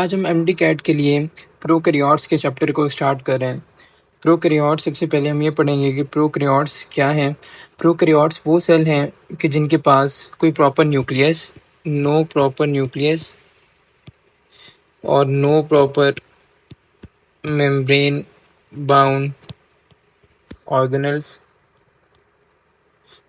आज हम MD cat के लिए प्रोकैरियोट्स के चैप्टर को स्टार्ट कर रहे हैं। प्रोकैरियोट्स सबसे पहले हम ये पढ़ेंगे कि प्रोकैरियोट्स क्या हैं। प्रोकैरियोट्स वो सेल हैं कि जिनके पास कोई proper nucleus, no proper nucleus और no proper membrane bound organelles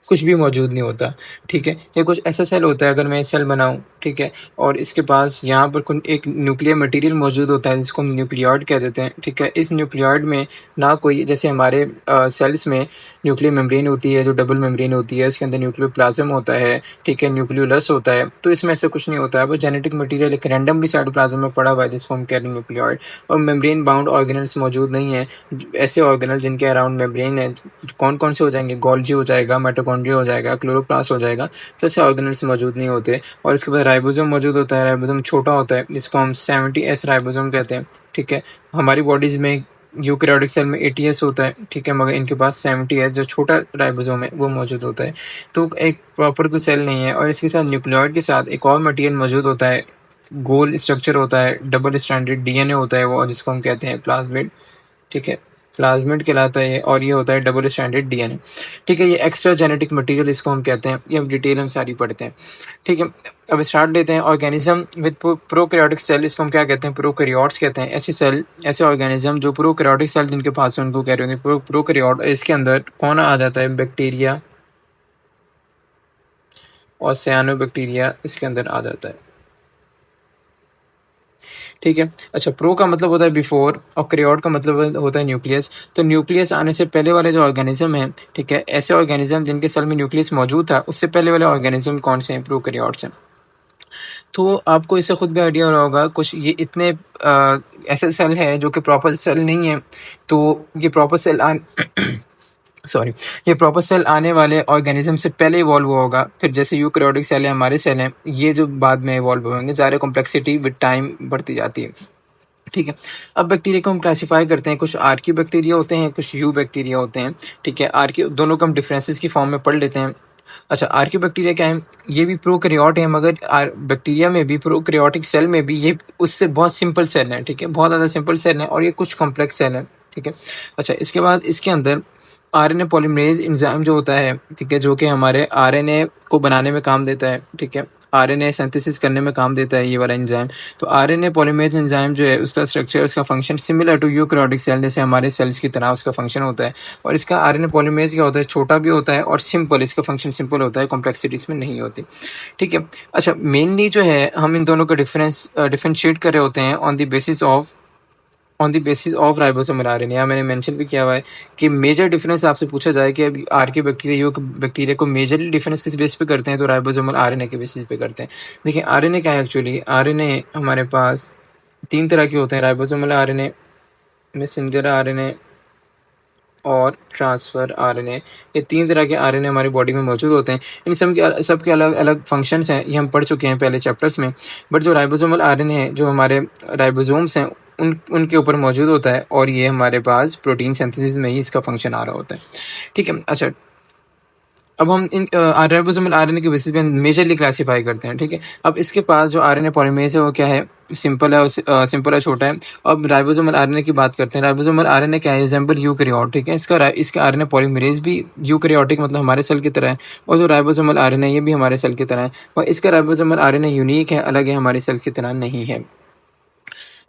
कुछ भी मौजूद नहीं होता। ठीक है, ये कुछ ऐसा सेल होता है, अगर मैं सेल बनाऊं, ठीक है, और इसके पास यहाँ पर कुछ एक न्यूक्लियर मटेरियल मौजूद होता है जिसको हम न्यूक्लियॉइड कह देते हैं। ठीक है, इस न्यूक्लियॉइड में ना कोई, जैसे हमारे सेल्स में न्यूक्लियर मेम्ब्रेन होती है जो डबल मेम्ब्रेन होती है, इसके अंदर न्यूक्लियर प्लाज्म होता है, ठीक है, न्यूक्लियोलस होता है, तो इसमें ऐसा कुछ नहीं होता है। वो जेनेटिक मटीरियल एक रैंडमली साइटोप्लाज्म में पड़ा हुआ है जिसको हम कह रहे हैं न्यूक्लियॉइड। और मेम्ब्रेन बाउंड ऑर्गेनल्स मौजूद नहीं है। ऐसे ऑर्गेनल जिनके अराउंड मेम्ब्रेन है, कौन कौन से हो जाएंगे? गोल्जी हो जाएगा, माइटोकॉन्ड्रिया हो जाएगा, क्लोरोप्लास्ट हो जाएगा, तो ऐसे ऑर्गेनल्स मौजूद नहीं होते। और इसके बाद राइबोसोम मौजूद होता है। राइबोसोम छोटा होता है जिसको हम 70S राइबोसोम कहते हैं। ठीक है, हमारी बॉडीज में यूकैरियोटिक सेल में 80S होता है, ठीक है, मगर इनके पास 70S जो छोटा राइबोसोम है वो मौजूद होता है। तो एक प्रॉपर कोई सेल नहीं है। और इसके साथ न्यूक्लियोइड के साथ एक और मटेरियल मौजूद होता है, गोल स्ट्रक्चर होता है, डबल स्ट्रैंडेड डीएनए होता है वो, जिसको हम कहते हैं प्लाज्मिड। ठीक है, प्लाज्मिड कहलाता है और ये होता है डबल स्ट्रैंडेड डीएनए। ठीक है, ये एक्स्ट्रा जेनेटिक मटेरियल इसको हम कहते हैं। ये हम डिटेल हम सारी पढ़ते हैं। ठीक है, अब स्टार्ट लेते हैं। ऑर्गेनिज्म विद प्रोकैरियोटिक सेल, इसको हम क्या कहते हैं? प्रोकैरियोट्स कहते हैं। ऐसे सेल, ऐसे ऑर्गेनिज्म जो प्रोकैरियोटिक सेल जिनके पास है उनको कह रहे होंगे प्रोकैरियोट। इसके अंदर कौन आ जाता है? बैक्टीरिया और साइनोबैक्टीरिया इसके अंदर आ जाता है। ठीक है, अच्छा, प्रो का मतलब होता है बिफोर और क्रियोट का मतलब होता है न्यूक्लियस। तो न्यूक्लियस आने से पहले वाले जो ऑर्गेनिज्म है, ठीक है, ऐसे ऑर्गेनिज्म जिनके सेल में न्यूक्लियस मौजूद था, उससे पहले वाले ऑर्गेनिज्म कौन से हैं? प्रोकैरियोट्स हैं। तो आपको इससे खुद भी आइडिया हो रहा होगा, कुछ ये इतने ऐसे सेल हैं जो कि प्रॉपर सेल नहीं है। तो ये प्रॉपर सेल सॉरी, ये प्रॉपर सेल आने वाले ऑर्गेनिज्म से पहले इवॉल्व हुआ होगा। फिर जैसे यूकैरियोटिक सेल है, हमारे सेल हैं, ये जो बाद में इवॉल्व होंगे, ज़्यादा कॉम्प्लेक्सिटी विद टाइम बढ़ती जाती है। ठीक है, अब बैक्टीरिया को हम क्लासिफाई करते हैं। कुछ आर्की बैक्टीरिया होते हैं, कुछ यू बैक्टीरिया होते हैं। ठीक है, आर्की दोनों को हम डिफरेंसेस की फॉर्म में पढ़ लेते हैं। अच्छा, आर्की बैक्टीरिया क्या है? ये भी प्रोकैरियोट है, मगर बैक्टीरिया में भी, प्रोकैरियोटिक सेल में भी, ये उससे बहुत सिंपल सेल है। ठीक है, बहुत ज़्यादा सिंपल सेल है और ये कुछ कॉम्प्लेक्स सेल है। ठीक है, अच्छा, इसके बाद इसके अंदर आरएनए पॉलीमरेज एंजाइम जो होता है, ठीक है, जो कि हमारे आरएनए को बनाने में काम देता है। ठीक है, आरएनए सिंथेसिस करने में काम देता है ये वाला एंजाइम। तो आरएनए पॉलीमरेज एंजाइम जो है, उसका स्ट्रक्चर, उसका function similar to eukaryotic cell, जैसे हमारे सेल्स की तरह उसका फंक्शन होता है। और इसका आरएनए पॉलीमरेज क्या होता है? छोटा भी होता है और सिंपल, इसका फंक्शन सिंपल होता है, कॉम्प्लेक्सिटी इसमें नहीं होती। ठीक है, अच्छा, मेनली जो है हम इन दोनों का डिफरेंशिएट कर रहे होते हैं on the basis of ribosomal RNA. यहाँ मैंने मेंशन भी किया हुआ है कि मेजर डिफरेंस आपसे पूछा जाए कि अब आर्की बैक्टीरिया, यूक बैक्टीरिया को मेजरली डिफरेंस किस बेस पे करते हैं, तो राइबोसोमल आरएनए के बेसिस पे करते हैं। देखिए, आरएनए क्या है एक्चुअली? आरएनए हमारे पास 3 तरह के होते हैं: राइबोसोमल आरएनए, मैसेंजर आरएनए और ट्रांसफर आरएनए। ये 3 तरह के आरएनए हमारी बॉडी में मौजूद होते हैं। इन सब के अलग अलग फंक्शंस हैं, ये हम पढ़ चुके हैं पहले चैप्टर्स में। बट जो राइबोसोमल आरएनए है, जो हमारे राइबोसोम्स हैं, उनके ऊपर मौजूद होता है और ये हमारे पास प्रोटीन सिंथेसिस में ही इसका फंक्शन आ रहा होता है। ठीक है, अच्छा, अब हम इन राइबोसोमल आरएनए के बेसिस पे मेजरली क्लासिफाई करते हैं। ठीक है, अब इसके पास जो आरएनए पॉलीमरेज है वो क्या है? सिंपल है, सिंपल है, छोटा है। अब राइबोसोमल आरएनए की बात करते हैं। राइबोसोमल आरएनए क्या है? Resemble eukaryote. ठीक है, इसका आरएनए पॉलीमरेज भी यूकैरियोटिक, मतलब हमारे सेल की तरह है। और जो राइबोसोमल आरएनए, ये भी हमारे सेल की तरह है। और इसका राइबोसोमल आरएनए यूनिक है, अलग है, हमारे सेल की तरह नहीं है।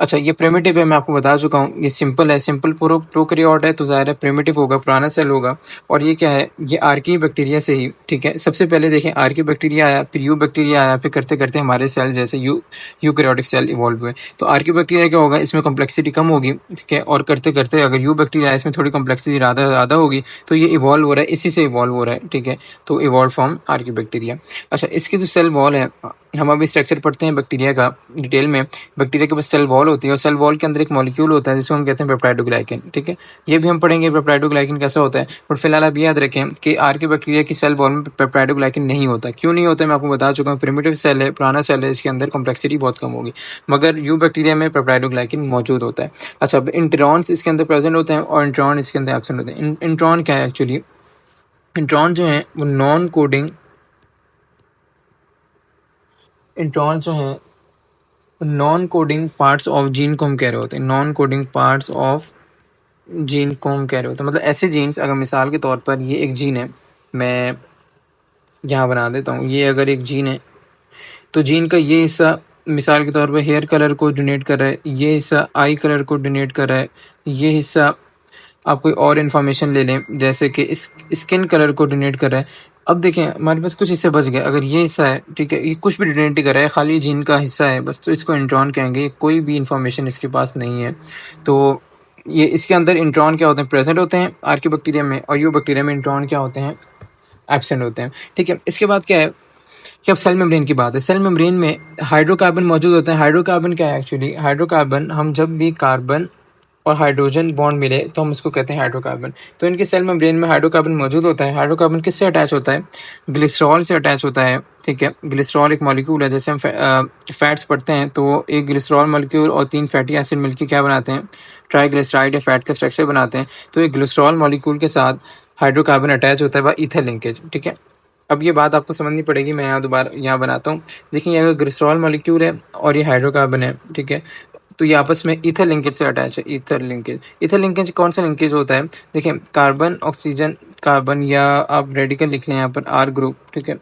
अच्छा, ये प्रिमिटिव है, मैं आपको बता चुका हूँ। ये सिंपल है, सिंपल प्रोकैरियोट है, तो ज़ाहिर है प्रिमिटिव होगा, पुराना सेल होगा। और ये क्या है? ये आर्की बैक्टीरिया से ही, ठीक है, सबसे पहले देखें, आर्की बैक्टीरिया आया, फिर यू बैक्टीरिया आया, फिर करते करते हमारे सेल जैसे यूकैरियोटिक सेल इवॉल्व हुए। तो आर्की बैक्टीरिया क्या होगा? इसमें कॉम्प्लेक्सिटी कम होगी, ठीक है, और करते करते अगर यू बैक्टीरिया है, इसमें थोड़ी कॉम्प्लेक्सिटी ज़्यादा होगी, तो ये इवॉल्व हो रहा है, इसी से इवॉल्व हो रहा है। ठीक है, तो इवॉल्व फ्रॉम आर्की बैक्टीरिया। अच्छा, इसकी जो सेल वॉल है, हम अभी स्ट्रक्चर पढ़ते हैं बैक्टीरिया का डिटेल में। बैक्टीरिया के पास सेल वॉल होती है और सेल वॉल के अंदर एक मॉलिक्यूल होता है जिसको हम कहते हैं पेप्टाइडोग्लाइकन। ठीक है, ये भी हम पढ़ेंगे पेप्टाइडोग्लाइकन कैसा होता है। बट फिलहाल आप याद रखें कि आर्की बैक्टीरिया की सेल वॉल में पेप्टाइडोग्लाइकन नहीं होता। क्यों नहीं होता, मैं आपको बता चुका हूँ। प्रिमिटिव सेल है, पुराना सेल है, इसके अंदर कॉम्प्लेक्सिटी बहुत कम होगी। मगर यू बैक्टीरिया में पेप्टाइडोग्लाइकन मौजूद होता है। अच्छा, अब इंट्रॉन्स इसके अंदर प्रेजेंट होते हैं और इंट्रॉन इसके अंदर एब्सेंट होते हैं। इंट्रॉन क्या है एक्चुअली? इंट्रॉन जो है वो नॉन कोडिंग, इंट्रॉन जो है non coding parts of gene को हम कह रहे होते हैं, non coding parts of gene को हम कह रहे होते हैं, मतलब ऐसे जीन्स, अगर मिसाल के तौर पर ये एक जीन है, मैं यहाँ बना देता हूँ, ये अगर एक जीन है तो जीन का ये हिस्सा मिसाल के तौर पर हेयर कलर को डोनेट कर रहा है, ये हिस्सा आई कलर को डोनेट कर रहा है, ये हिस्सा आप कोई और इन्फॉर्मेशन ले लें जैसे कि इस स्किन कलर को डोनेट कर रहा है। अब देखें हमारे पास कुछ हिस्से बच गए, अगर ये हिस्सा है, ठीक है, ये कुछ भी डोनेट नहीं कर रहा है, खाली जीन का हिस्सा है बस, तो इसको इंट्रॉन कहेंगे, कोई भी इन्फॉर्मेशन इसके पास नहीं है। तो ये इसके अंदर इंट्रॉन क्या होते हैं, प्रेजेंट होते हैं आर्कियोबैक्टीरियम में, और यूबैक्टीरिया में इंट्रॉन क्या होते हैं, एब्सेंट होते हैं। ठीक है, इसके बाद क्या है कि अब सेल मेम्ब्रेन की बात है। सेल मेम्ब्रेन में हाइड्रोकार्बन मौजूद होते हैं। हाइड्रोकार्बन क्या है एक्चुअली, हाइड्रोकार्बन, हम जब भी कार्बन और हाइड्रोजन बॉन्ड मिले तो हम उसको कहते हैं हाइड्रोकार्बन। तो इनके सेल मेम्ब्रेन में हाइड्रोकार्बन मौजूद होता है। हाइड्रोकार्बन किससे अटैच होता है, ग्लिसरॉल से अटैच होता है। ठीक है, ग्लिसरॉल एक मॉलिक्यूल है, जैसे हम फैट्स पढ़ते हैं तो एक ग्लिसरॉल मॉलिक्यूल और 3 फैटी एसिड मिलकर क्या बनाते हैं, ट्राइग्लिसराइड या फैट का स्ट्रक्चर बनाते हैं। तो एक ग्लिसरॉल मॉलिक्यूल के साथ हाइड्रोकार्बन अटैच होता है बाय ईथर लिंकेज। ठीक है, अब ये बात आपको समझनी पड़ेगी, मैं यहाँ दोबारा यहाँ बनाता हूँ। देखिए, ये अगर ग्लिसरॉल मॉलिक्यूल है और ये हाइड्रोकार्बन है, ठीक है, तो ये आपस में ईथर लिंकेज से अटैच है। ईथर लिंकेज, ईथर लिंकेज कौन सा लिंकेज होता है, देखिए कार्बन ऑक्सीजन कार्बन, या आप रेडिकल लिख लें यहाँ पर आर ग्रुप। ठीक है,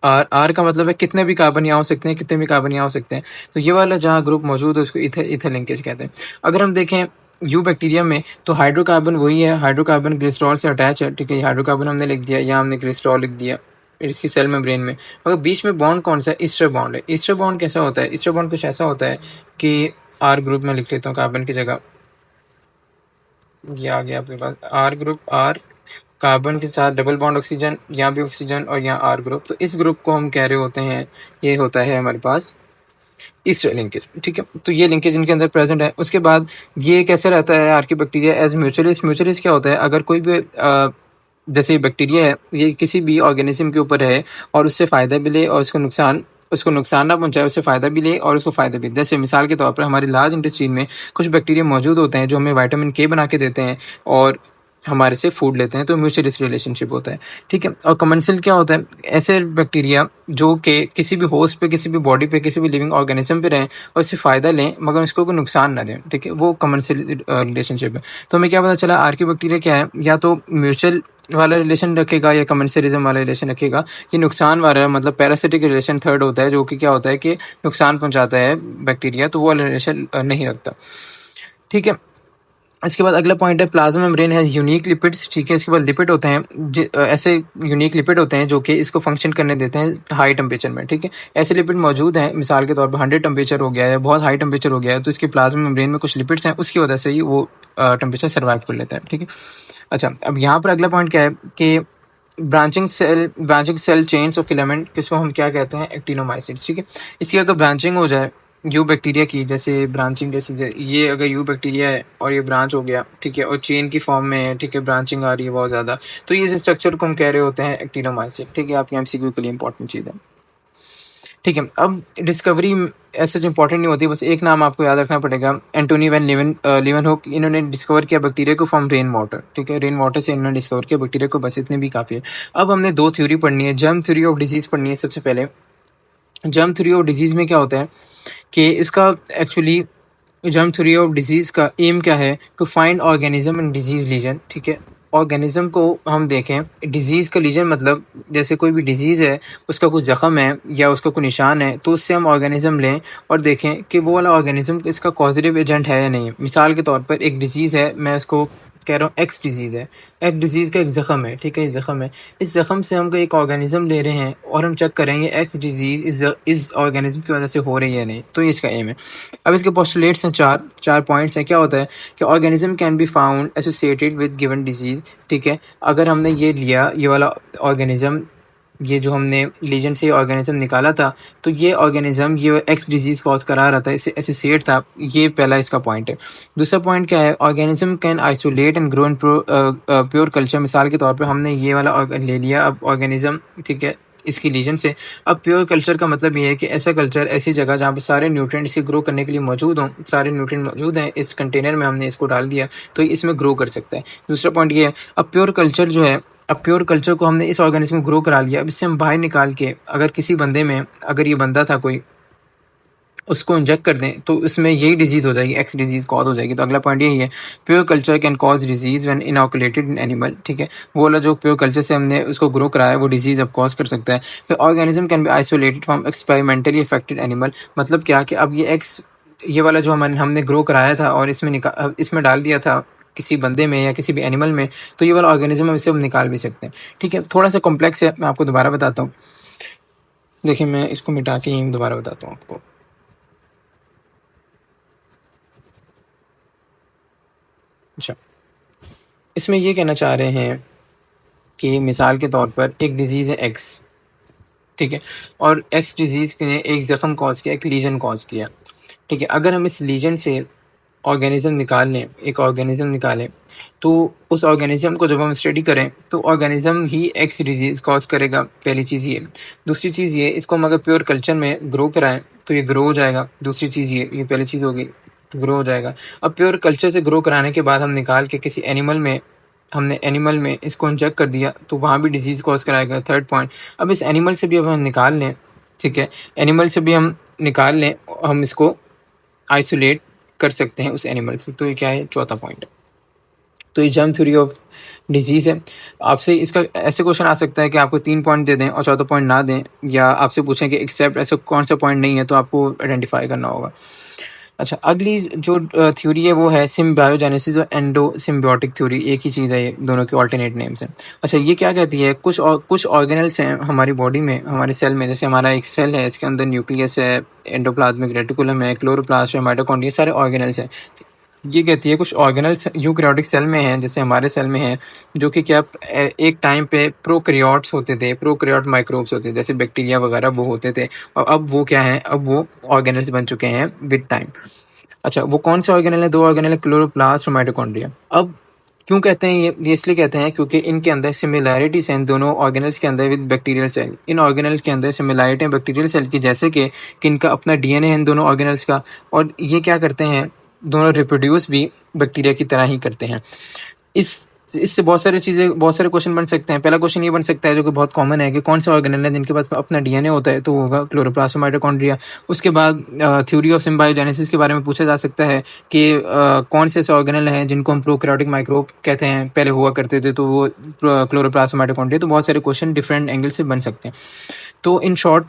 आर आर का मतलब है कितने भी कार्बन यहाँ हो सकते हैं, कितने भी कार्बन यहाँ हो सकते हैं। तो ये वाला जहाँ ग्रुप मौजूद है उसको ईथर ईथर लिंकेज कहते हैं। अगर हम देखें यू बैक्टीरिया में तो हाइड्रोकार्बन वही है, हाइड्रोकार्बन ग्लिसरॉल से अटैच है। ठीक है, हाइड्रोकार्बन हमने लिख दिया, यहाँ हमने ग्लिसरॉल लिख दिया इसकी सेल मेम्ब्रेन में। मगर बीच में बॉन्ड कौन सा है, ईस्टर बॉन्ड है। ईस्टर बॉन्ड कैसा होता है, ईस्टर बॉन्ड कुछ ऐसा होता है कि आर ग्रुप में लिख लेता हूँ कार्बन की जगह, ये आ गया आपके पास आर ग्रुप, आर कार्बन के साथ डबल बॉन्ड ऑक्सीजन, यहाँ भी ऑक्सीजन और यहाँ आर ग्रुप। तो इस ग्रुप को हम कह रहे होते हैं, ये होता है हमारे पास ईस्टर लिंकेज। ठीक है, तो ये लिंकेज इनके अंदर प्रेजेंट है। उसके बाद ये कैसे रहता है आर्कियोबैक्टीरिया एज म्यूचुअलिस्ट। म्यूचुअलिस्ट क्या होता है, अगर कोई भी जैसे बैक्टीरिया है, ये किसी भी ऑर्गेनिज्म के ऊपर है और उससे फ़ायदा भी ले और उसको नुकसान ना पहुंचाए, उससे फ़ायदा भी ले और उसको फ़ायदा भी। जैसे मिसाल के तौर पर हमारी लार्ज इंडस्ट्रीज में कुछ बैक्टीरिया मौजूद होते हैं जो हमें विटामिन के बना के देते हैं और हमारे से फूड लेते हैं, तो म्यूचुअलिस्ट रिलेशनशिप होता है। ठीक है, और कमेंसल क्या होता है, ऐसे बैक्टीरिया जो कि किसी भी होस्ट पे, किसी भी बॉडी पे, किसी भी लिविंग ऑर्गेनिज्म पे रहें और इससे फ़ायदा लें मगर उसको कोई नुकसान ना दें। ठीक है, वो कमेंसल रिलेशनशिप है। तो हमें क्या पता चला, आर्कियोबैक्टीरिया क्या है, या तो म्यूचुअल वाला रिलेशन रखेगा या कमेंसलिज्म वाला रिलेशन रखेगा। ये नुकसान वाला मतलब पैरासिटिक रिलेशन थर्ड होता है, जो कि क्या होता है कि नुकसान पहुंचाता है बैक्टीरिया, तो वो वाला रिलेशन नहीं रखता। ठीक है, इसके बाद अगला पॉइंट है प्लाज्मा मेम्ब्रेन है यूनिक लिपिड्स। ठीक है, इसके बाद लिपिड होते हैं ऐसे यूनिक लिपिड होते हैं जो कि इसको फंक्शन करने देते हैं हाई टेम्परेचर में। ठीक है, ऐसे लिपिड मौजूद हैं, मिसाल के तौर पर 100 टेम्परेचर हो गया है, बहुत हाई टेम्परेचर हो गया है, तो इसके प्लाज्मा मेम्ब्रेन में कुछ लिपिड्स हैं, उसकी वजह से ही वो टेम्परेचर सर्वाइव कर लेता है। ठीक है, अच्छा, अब यहाँ पर अगला पॉइंट क्या है कि branching cell chains of filament, किसको हम क्या कहते हैं, एक्टिनोमाइसिट्स। ठीक है, इसकी अगर ब्रांचिंग हो जाए यू बैक्टीरिया की, जैसे ब्रांचिंग जैसे ये अगर यू बैक्टीरिया है और ये ब्रांच हो गया, ठीक है, और चेन की फॉर्म में है, ठीक है, ब्रांचिंग आ रही है बहुत ज़्यादा, तो ये स्ट्रक्चर को हम कह रहे होते हैं एक्टिनोमाइसिट। ठीक है, आपके एमसीक्यू के लिए इंपॉर्टेंट चीज़ है। ठीक है, अब डिस्कवरी ऐसे जो इंपॉर्टेंट नहीं होती, बस एक नाम आपको याद रखना पड़ेगा, एंटोनी वैन लीवनहुक। इन्होंने डिस्कवर किया बैक्टीरिया को फ्रॉम रेन वाटर। ठीक है, रेन वाटर से इन्होंने डिस्कवर किया बैक्टीरिया को, बस इतने भी काफ़ी है। अब हमने 2 थ्योरी पढ़नी है, जर्म थ्योरी ऑफ डिजीज़ पढ़नी है सबसे पहले। जर्म थ्योरी ऑफ डिजीज़ में क्या होता है कि इसका actually germ theory of disease का एम क्या है, to find organism in disease lesion. ठीक है, ऑर्गेनिज्म को हम देखें, डिजीज़ का लीजन मतलब जैसे कोई भी डिजीज़ है, उसका कुछ ज़ख्म है या उसका कोई निशान है, तो उससे हम ऑर्गेनिज्म लें और देखें कि वो वाला ऑर्गेनिज्म इसका कॉजेटिव एजेंट है या नहीं। मिसाल के तौर पर एक डिजीज़ है, मैं उसको कह रहा हूँ एक्स डिजीज़ है, एक्स डिजीज़ का एक ज़ख्म है। ठीक है, ये ज़ख्म है, इस ज़ख्म से हम एक ऑर्गेनिज्म ले रहे हैं और हम चेक करेंगे एक्स डिजीज़ इस ऑर्गेनिज्म की वजह से हो रही है या नहीं, तो ये इसका एम है। अब इसके पोस्टुलेट्स हैं, चार पॉइंट्स हैं। क्या होता है कि organism can be found associated with given disease. ठीक है, अगर हमने ये लिया, ये वाला ऑर्गेनिज्म, ये जो हमने लीजन से ऑर्गेनिज्म निकाला था, तो ये ऑर्गेनिज्म ये एक्स डिजीज़ कॉज करा रहा था, इससे एसोसिएट था, ये पहला इसका पॉइंट है। दूसरा पॉइंट क्या है, organism can isolate and grow in pure culture. मिसाल के तौर पे हमने ये वाला ले लिया अब ऑर्गेनिज्म, ठीक है, इसकी लीजन से। अब प्योर कल्चर का मतलब ये है कि ऐसा कल्चर, ऐसी जगह जहाँ पे सारे न्यूट्रिएंट इसके ग्रो करने के लिए मौजूद हों, सारे न्यूट्रिएंट मौजूद हैं इस कंटेनर में, हमने इसको डाल दिया तो इसमें ग्रो कर सकता है। दूसरा पॉइंट ये है, अब प्योर कल्चर जो है, अब प्योर कल्चर को हमने इस ऑर्गेनिज्म को ग्रो करा लिया, अब इससे हम बाहर निकाल के अगर किसी बंदे में, अगर ये बंदा था कोई उसको इंजेक्ट कर दें तो इसमें यही डिजीज़ हो जाएगी, एक्स डिजीज़ कॉज हो जाएगी। तो अगला पॉइंट यही है, pure culture can cause disease when inoculated in animal, ठीक है। वो वाला जो प्योर कल्चर से हमने उसको ग्रो कराया वो डिजीज़ अब कॉज कर सकता है। फिर organism can be isolated from experimentally affected animal, मतलब क्या कि अब ये वाला जो हमने ग्रो कराया था और इसमें डाल दिया था किसी बंदे में या किसी भी एनिमल में, तो ये वाला ऑर्गेनिज्म हम इसे निकाल भी सकते हैं, ठीक है। थोड़ा सा कॉम्प्लेक्स है, मैं आपको दोबारा बताता हूँ। देखिए मैं इसको मिटा के यहीं दोबारा बताता हूँ आपको। अच्छा, इसमें ये कहना चाह रहे हैं कि मिसाल के तौर पर एक डिजीज़ है एक्स, ठीक है, और एक्स डिजीज़ ने एक ज़ख्म कॉज किया, एक लीजन कॉज किया, ठीक है। अगर हम इस लीजन से ऑर्गेनिज्म निकाल लें, एक ऑर्गेनिज्म निकालें, तो उस ऑर्गेनिज्म को जब हम स्टडी करें तो ऑर्गेनिज्म ही एक्स डिजीज़ कॉज करेगा, पहली चीज़ ये। दूसरी चीज़ ये, इसको हम अगर प्योर कल्चर में ग्रो कराएं तो ये ग्रो हो जाएगा। दूसरी चीज़ ये पहली चीज़ होगी, तो ग्रो हो जाएगा। अब प्योर कल्चर से ग्रो कराने के बाद हम निकाल के किसी हमने एनिमल में इसको इंजेक्ट कर दिया तो वहाँ भी डिजीज़ कॉज कराएगा, थर्ड पॉइंट। अब इस एनिमल से भी अब हम निकाल लें, ठीक है, एनिमल से भी हम निकाल लें, हम इसको आइसोलेट कर सकते हैं उस एनिमल से, तो ये क्या है, चौथा पॉइंट है। तो ये जर्म थ्योरी ऑफ डिजीज़ है। आपसे इसका ऐसे क्वेश्चन आ सकता है कि आपको 3 पॉइंट दे दें और चौथा पॉइंट ना दें, या आपसे पूछें कि एक्सेप्ट ऐसा कौन सा पॉइंट नहीं है, तो आपको आइडेंटिफाई करना होगा। अच्छा, अगली जो थ्योरी है वो है सिम्बायोजेनेसिस और एंडो सिम्बियोटिक थ्योरी, एक ही चीज़ है, ये दोनों के ऑल्टरनेट नेम्स हैं। अच्छा, ये क्या कहती है, कुछ ऑर्गेनल्स हैं हमारी बॉडी में, हमारे सेल में, जैसे हमारा एक सेल है, इसके अंदर न्यूक्लियस है, एंडोप्लाज्मिक रेटिकुलम है, क्लोरोप्लास्ट है, माइटोकॉन्ड्रिया, सारे ऑर्गेनल्स हैं। ये कहती है कुछ ऑर्गेनल्स यूकैरियोटिक सेल में हैं, जैसे हमारे सेल में हैं, जो कि क्या एक टाइम पे प्रोकैरियोट्स होते थे, प्रोकैरियोट माइक्रोब्स होते थे, जैसे बैक्टीरिया वगैरह वो होते थे, और अब वो क्या हैं, अब वो ऑर्गेनल्स बन चुके हैं विद टाइम। अच्छा, वो कौन से ऑर्गेनल है, दो ऑर्गेनल है, क्लोरोप्लास्ट और माइटोकॉन्ड्रिया। अब क्यों कहते हैं ये इसलिए कहते हैं क्योंकि इनके अंदर सिमिलैरिटीज हैं इन दोनों ऑर्गेनल्स के अंदर विद बैक्टीरियल सेल। इन ऑर्गेनल्स के अंदर सिमिलैरिटी है बैक्टीरियल सेल की, जैसे कि इनका अपना डीएनए है इन दोनों ऑर्गेनल्स का, और ये क्या करते हैं, दोनों रिप्रोड्यूस भी बैक्टीरिया की तरह ही करते हैं। इससे बहुत सारे क्वेश्चन बन सकते हैं। पहला क्वेश्चन ये बन सकता है, जो कि बहुत कॉमन है, कि कौन से ऑर्गेनल है जिनके पास अपना डीएनए होता है, तो वो होगा क्लोरोप्लास्ट और माइटोकॉन्ड्रिया। उसके बाद थ्योरी ऑफ सिम्बायोजेनेसिस के बारे में पूछा जा सकता है कि कौन से ऐसे ऑर्गेनल हैं जिनको हम प्रोकैरियोटिक माइक्रोब कहते हैं, पहले हुआ करते थे, तो वो क्लोरोप्लास्ट और माइटोकॉन्ड्रिया। तो बहुत सारे क्वेश्चन डिफरेंट एंगल से बन सकते हैं। तो इन शॉर्ट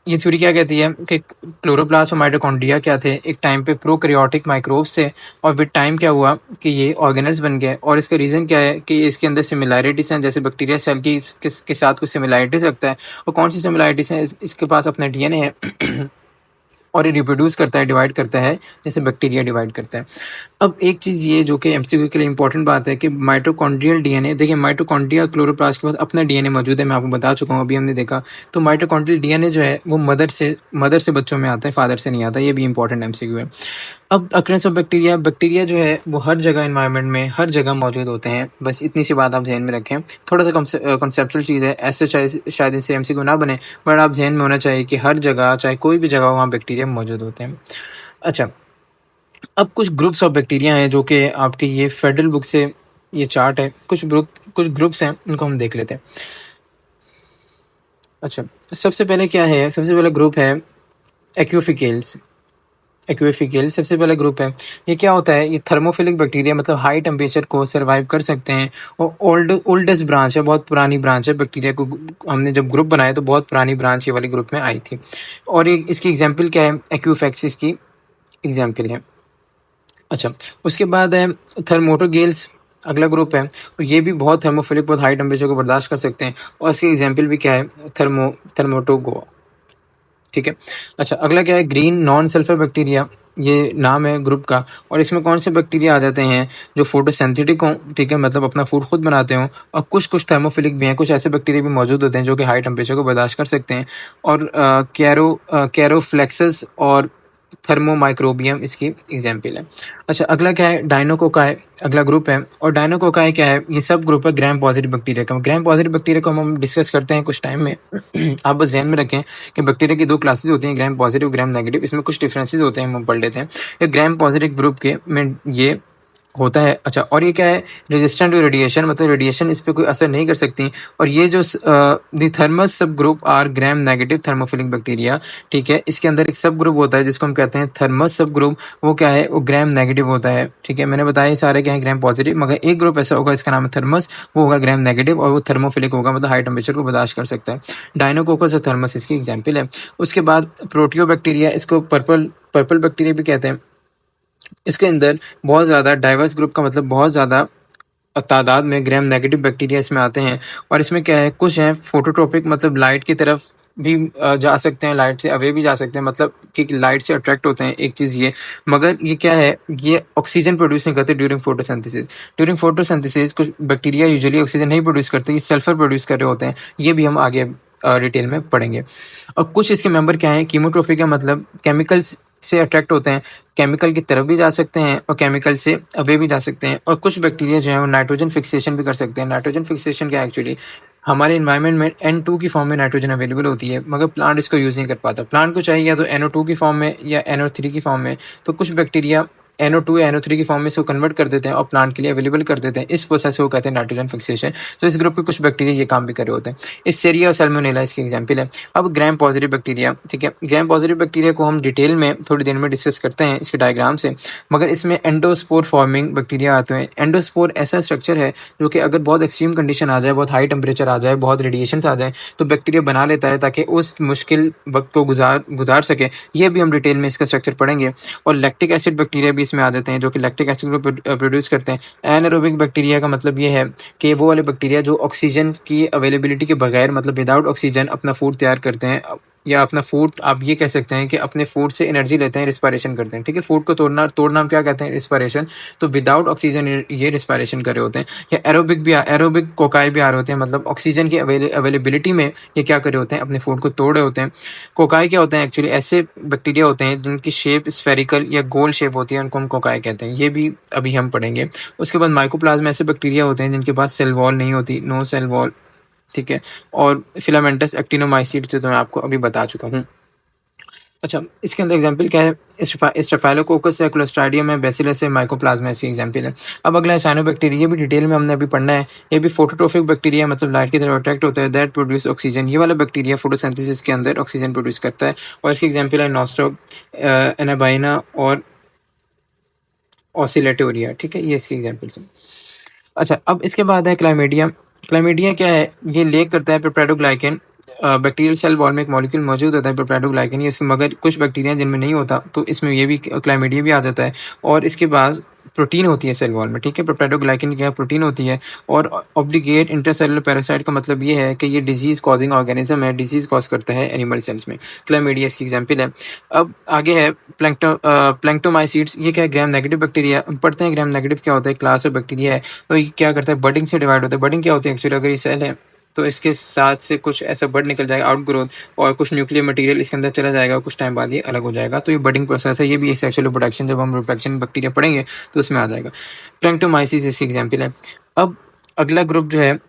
ये थ्योरी क्या कहती है कि क्लोरोप्लास्ट और माइटोकॉन्ड्रिया क्या थे, एक टाइम पे प्रोकैरियोटिक माइक्रोब्स थे, और विद टाइम क्या हुआ कि ये ऑर्गेनल्स बन गए। और इसका रीज़न क्या है कि इसके अंदर सिमिलैरिटीज़ हैं, जैसे बैक्टीरिया सेल की के साथ कुछ सिमिलैरिटीज़ रखता है। और कौन सी सिमिलैरिटीज़ हैं, इसके पास अपना डीएनए है और ये रिप्रोड्यूस करता है, डिवाइड करता है, जैसे बैक्टीरिया डिवाइड करता है। अब एक चीज़ ये जो कि एमसीक्यू के लिए इंपॉर्टेंट बात है कि माइटोकॉन्ड्रियल डीएनए, देखिए माइटोकॉन्ड्रिया क्लोरोप्लास्ट के पास अपना डीएनए मौजूद है, मैं आपको बता चुका हूँ, अभी हमने देखा। तो माइटोकॉन्ड्रियल डीएनए जो है वो मदर से बच्चों में आता है, फादर से नहीं आता। ये भी इंपॉर्टेंट एमसीक्यू है। अब अक्रेंस ऑफ बैक्टीरिया जो है वो हर जगह एनवायरनमेंट में हर जगह मौजूद होते हैं। बस इतनी सी बात आप जहन में रखें। थोड़ा सा कॉन्सेप्चुअल चीज़ है, ऐसे शायद इससे एमसीक्यू ना बने, बट आप जहन में होना चाहिए कि हर जगह, चाहे कोई भी जगह, वहाँ बैक्टीरिया मौजूद होते हैं। अच्छा, अब कुछ ग्रुप्स ऑफ बैक्टीरिया हैं जो कि आपके ये फेडरल बुक से ये चार्ट है, कुछ ग्रुप्स हैं, उनको हम देख लेते हैं। अच्छा, सबसे पहले ग्रुप है एक्विफिकेल, सबसे पहला ग्रुप है। ये क्या होता है, ये थर्मोफिलिक बैक्टीरिया, मतलब हाई टेम्परेचर को सर्वाइव कर सकते हैं, और ओल्डेस्ट ब्रांच है, बहुत पुरानी ब्रांच है बैक्टीरिया को। हमने जब ग्रुप बनाया तो बहुत पुरानी ब्रांच ये वाली ग्रुप में आई थी। और ये इसकी एग्जाम्पल क्या है, एक्यूफेक्स इसकी एग्जाम्पल है। अच्छा, उसके बाद है थर्मोटोगेल्स, अगला ग्रुप है, और ये भी बहुत थर्मोफिलिक, बहुत हाई टेम्परेचर को बर्दाश्त कर सकते हैं, और इसकी एग्जाम्पल भी क्या है, थर्मोटोगोआ, ठीक है। अच्छा, अगला क्या है, ग्रीन नॉन सल्फर बैक्टीरिया, ये नाम है ग्रुप का। और इसमें कौन से बैक्टीरिया आ जाते हैं, जो फोटोसिंथेटिक हों, ठीक है, मतलब अपना फूड खुद बनाते हों, और कुछ थर्मोफिलिक भी हैं, कुछ ऐसे बैक्टीरिया भी मौजूद होते हैं जो कि हाई टेम्परेचर को बर्दाश्त कर सकते हैं। और कैरोफ्लेक्सस और थर्मोमाइक्रोबियम इसकी एग्जाम्पल है। अच्छा, अगला क्या है, डायनोकोकाई, अगला ग्रुप है। और डायनोकोकाई क्या है, ये सब ग्रुप है ग्राम पॉजिटिव बैक्टीरिया का। ग्राम पॉजिटिव बैक्टीरिया को हम डिस्कस करते हैं कुछ टाइम में। आप बस ध्यान में रखें कि बैक्टीरिया की दो क्लासेस होती हैं, ग्राम पॉजिटिव, ग्राम नेगेटिव। इसमें कुछ डिफरेंसेस होते हैं, हम पढ़ लेते हैं। ग्राम पॉजिटिव ग्रुप के में ये होता है। अच्छा, और ये क्या है, रेजिस्टेंट टू रेडिएशन, मतलब रेडिएशन इस पे कोई असर नहीं कर सकती। और ये जो the Thermus subgroup are gram negative thermophilic bacteria, ठीक है। इसके अंदर एक सब ग्रुप होता है जिसको हम कहते हैं थर्मस सब ग्रुप। वो क्या है, वो ग्राम नेगेटिव होता है, ठीक है। मैंने बताया ये सारे क्या है, ग्राम पॉजिटिव, मगर एक ग्रुप ऐसा होगा इसका नाम है थर्मस, वो होगा ग्राम नेगेटिव और वो थर्मोफिलिक होगा, मतलब हाई टेम्परेचर को बर्दाश्त कर सकता है। डायनोकोकस और थर्मस इसकी एग्जाम्पल है। उसके बाद प्रोटियोबैक्टीरिया, इसको पर्पल पर्पल बैक्टीरिया भी कहते हैं। इसके अंदर बहुत ज़्यादा डाइवर्स ग्रुप का मतलब बहुत ज़्यादा तादाद में ग्राम नेगेटिव बैक्टीरिया इसमें आते हैं। और इसमें क्या है, कुछ हैं फोटोट्रोपिक, मतलब लाइट की तरफ भी जा सकते हैं, लाइट से अवे भी जा सकते हैं, मतलब कि लाइट से अट्रैक्ट होते हैं, एक चीज़ ये। मगर ये क्या है, ये ऑक्सीजन प्रोड्यूस नहीं करते ड्यूरिंग फोटोसिंथेसिस। ड्यूरिंग फोटोसिंथेसिस कुछ बैक्टीरिया यूजुअली ऑक्सीजन नहीं प्रोड्यूस करते, ये सल्फर प्रोड्यूस कर रहे होते हैं। ये भी हम आगे डिटेल में पढ़ेंगे। और कुछ इसके मेंबर क्या हैं, कीमोट्रोफिक है, मतलब केमिकल्स से अट्रैक्ट होते हैं, केमिकल की तरफ भी जा सकते हैं और केमिकल से अवे भी जा सकते हैं। और कुछ बैक्टीरिया जो है वो नाइट्रोजन फिक्सेशन भी कर सकते हैं। नाइट्रोजन फिक्सेशन क्या है, एक्चुअली हमारे इन्वायरमेंट में N2 की फॉर्म में नाइट्रोजन अवेलेबल होती है, मगर प्लांट इसको यूज़ नहीं कर पाता। प्लांट को चाहिए या तो NO2 की फॉर्म में या NO3 की फॉर्म में। तो कुछ बैक्टीरिया NO2 या NO3 की फॉर्म में इसको कन्वर्ट कर देते हैं और प्लांट के लिए अवेलेबल कर देते हैं। इस प्रोसेस को कहते हैं नाइट्रोजन फिक्सेशन। तो इस ग्रुप के कुछ बैक्टीरिया ये काम भी कर रहे होते हैं। इस सेरिया और सैल्मोनेला इसकी एग्जाम्पल है। अब ग्राम पॉजिटिव बैक्टीरिया, ठीक है। ग्राम पॉजिटिव बैक्टीरिया को हम डिटेल में थोड़ी देर में डिस्कस करते हैं इसके डायग्राम से। मगर इसमें एंडोस्पोर फॉर्मिंग बैक्टीरिया आते हैं। एंडोस्पोर ऐसा स्ट्रक्चर है जो कि अगर बहुत एक्सट्रीम कंडीशन आ जाए, बहुत हाई टेम्परेचर आ जाए, बहुत रेडिएशन आ जाए, तो बैक्टीरिया बना लेता है ताकि उस मुश्किल वक्त को गुजार सके। ये भी हम डिटेल में इसका स्ट्रक्चर पढ़ेंगे। और लैक्टिक एसिड बैक्टीरिया भी इसमें आ जाते हैं जो कि लैक्टिक एसिड को प्रोड्यूस करते हैं। एनारोबिक बैक्टीरिया का मतलब ये है कि वो वाले बैक्टीरिया जो ऑक्सीजन की अवेलेबिलिटी के बगैर, मतलब विदाउट ऑक्सीजन अपना फूड तैयार करते हैं, या अपना फूड आप ये कह सकते हैं कि अपने फूड से एनर्जी लेते हैं, रिस्पायरेशन करते हैं, ठीक है। फूड को तोड़ना हम क्या कहते हैं, रिस्पायरेशन। तो विदाउट ऑक्सीजन ये रिस्पायरेशन कर रहे होते हैं। या एरोबिक कोकाई भी आ रहे होते हैं, मतलब ऑक्सीजन की अवेलेबिलिटी में ये क्या कर रहे होते हैं, अपने फूड को तोड़ रहे होते हैं। कोकाई क्या होते हैं, एक्चुअली ऐसे बैक्टीरिया होते हैं जिनकी शेप स्फेरिकल या गोल शेप होती है, उनको हम कोकाई कहते हैं। ये भी अभी हम पढ़ेंगे। उसके बाद माइकोप्लाज्मा ऐसे बैक्टीरिया होते हैं जिनके पास सेल वॉल नहीं होती, नो सेल वॉल, ठीक है। और फिलामेंटस एक्टिनोमाइसीट्स जो तो मैं आपको अभी बता चुका हूँ। अच्छा, इसके अंदर एग्जाम्पल क्या है, स्टेफाइलोकोकस है, क्लोस्ट्राइडियम है, बेसिलस है, माइकोप्लाज्मा ऐसी एग्जाम्पल है। अब अगला है साइनोबैक्टीरिया, ये भी डिटेल में हमने अभी पढ़ना है। ये भी फोटोट्रोफिक बैक्टीरिया, मतलब लाइट की तरफ अट्रैक्ट होता है, दैट प्रोड्यूस ऑक्सीजन। ये वाला बैक्टीरिया फोटोसिंथेसिस के अंदर ऑक्सीजन प्रोड्यूस करता है। और इसकी एग्जाम्पल है नॉस्ट्रो एनाबाइना और ऑसिलेटोरिया, ठीक है। ये इसकी एग्जाम्पल्स हैं। अच्छा, अब इसके बाद है क्लाइमेडिया। क्लाइमेडिया क्या है, ये लेक करता है पेप्टाइडोग्लाइकेन। बैक्टीरियल सेल वॉल में एक मॉलिक्यूल मौजूद होता है पेप्टाइडोग्लाइकेन, ये इसके, मगर कुछ बैक्टीरिया जिनमें नहीं होता, तो इसमें ये भी क्लाइमेडिया भी आ जाता है। और इसके बाद प्रोटीन होती है सेल वॉल में, ठीक है। पेप्टाइडोग्लाइकेन की क्या प्रोटीन होती है। और ऑब्लिगेट इंटरसेलुलर पैरासाइट का मतलब ये है कि ये डिजीज कॉजिंग ऑर्गेनिज्म है, डिजीज कॉज करता है एनिमल सेल्स में। क्लाइमेडिया इसकी एग्जाम्पल है। अब आगे है प्लैंक्टोमाइसीट्स। ये क्या है, ग्राम नेगेटिव बैक्टीरिया। पढ़ते हैं ग्राम नेगेटिव क्या होता है, क्लास ऑफ बैक्टीरिया है। तो ये क्या करता है, बडिंग से डिवाइड होता है। बडिंग क्या होती है, एक्चुअली अगर ये सेल है तो इसके साथ से कुछ ऐसा बड निकल जाएगा, आउट ग्रोथ, और कुछ न्यूक्लियर मटेरियल इसके अंदर चला जाएगा, कुछ टाइम बाद ये अलग हो जाएगा। तो ये बडिंग प्रोसेस है। ये भी एक सेक्सुअल रिप्रोडक्शन, जब हम रिप्रोडक्शन बैक्टीरिया पढ़ेंगे तो उसमें आ जाएगा। प्लैंक्टोमाइसिस इसकी एग्जाम्पल है। अब अगला ग्रुप जो है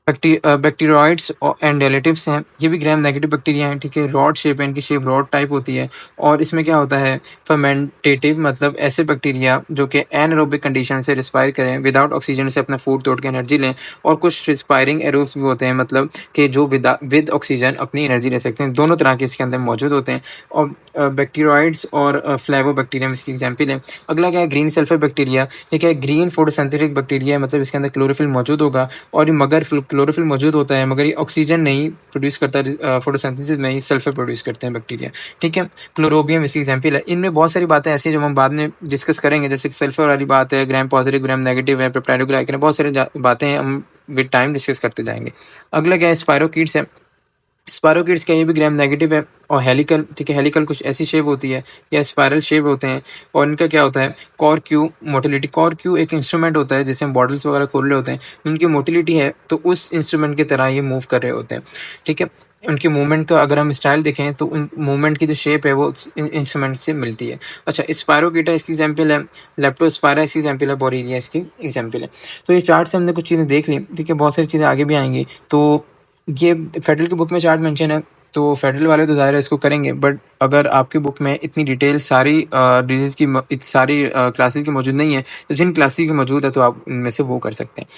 बैक्टीरियोइड्स एंड रिलेटिव्स हैं। ये भी ग्राम नेगेटिव बैक्टीरिया हैं, ठीक है। रॉड शेप है, इनकी शेप रॉड टाइप होती है। और इसमें क्या होता है, फर्मेंटेटिव, मतलब ऐसे बैक्टीरिया जो कि एनारोबिक कंडीशन से रिस्पायर करें, विदाउट ऑक्सीजन से अपना फूड तोड़ के एनर्जी लें। और कुछ रिस्पायरिंग एरोब्स भी होते हैं, मतलब कि जो विद ऑक्सीजन अपनी एनर्जी ले सकते हैं। दोनों तरह के इसके अंदर मौजूद होते हैं। और बैक्टीरियोइड्स और फ्लेवोबैक्टीरियम इसकी एग्जाम्पल है। अगला क्या है, ग्रीन सल्फर बैक्टीरिया। ये क्या है, ग्रीन फोटोसिंथेटिक बैक्टीरिया है, मतलब इसके अंदर क्लोरोफिल मौजूद होगा। और मगर क्लोरोफिल मौजूद होता है, मगर ये ऑक्सीजन नहीं प्रोड्यूस करता, फोटोसिंथेसिस में ही सल्फर प्रोड्यूस करते हैं बैक्टीरिया, ठीक है। क्लोरोबियम इसकी एग्जाम्पल है। इनमें बहुत सारी बातें ऐसी हैं जो हम बाद में डिस्कस करेंगे, जैसे सल्फर वाली बात है, ग्राम पॉजिटिव ग्राम नेगेटिव है, पेप्टाइडोग्लाइकेन है, बहुत सारी बातें हैं, हम विद टाइम डिस्कस करते जाएंगे। अगला क्या है, स्पायरोकीट्स है। स्पायरोकीट्स क्या, ये भी ग्राम नेगेटिव है और हेलिकल, ठीक है। हेलिकल कुछ ऐसी शेप होती है या स्पायरल शेप होते हैं। और इनका क्या होता है, कॉर्क्यू मोटिलिटी। कॉर्क्यू एक इंस्ट्रूमेंट होता है जिससे हम बॉटल्स वगैरह खोल रहे होते हैं। उनकी मोटिलिटी है तो उस इंस्ट्रूमेंट की तरह ये मूव कर रहे होते हैं, ठीक है। उनकी मूवमेंट का अगर हम स्टाइल देखें तो उन मूवमेंट की जो शेप है वो इंस्ट्रूमेंट से मिलती है। अच्छा, स्पायरोकीटा इसकी एग्जाम्पल है। लेप्टोस्पायरा इसकी एग्जाम्पल है। बोरेलिया इसकी एग्जाम्पल है। तो ये चार्ट से हमने कुछ चीज़ें देख ली, ठीक है। बहुत सारी चीज़ें आगे भी आएंगी। तो ये फेडरल की बुक में चार्ट मेंशन है। तो फेडरल वाले तो ज़ाहिर है इसको करेंगे, बट अगर आपकी बुक में इतनी डिटेल सारी डिजीज़ की सारी क्लासेस की मौजूद नहीं है, तो जिन क्लासेस की मौजूद है तो आप इनमें से वो कर सकते हैं।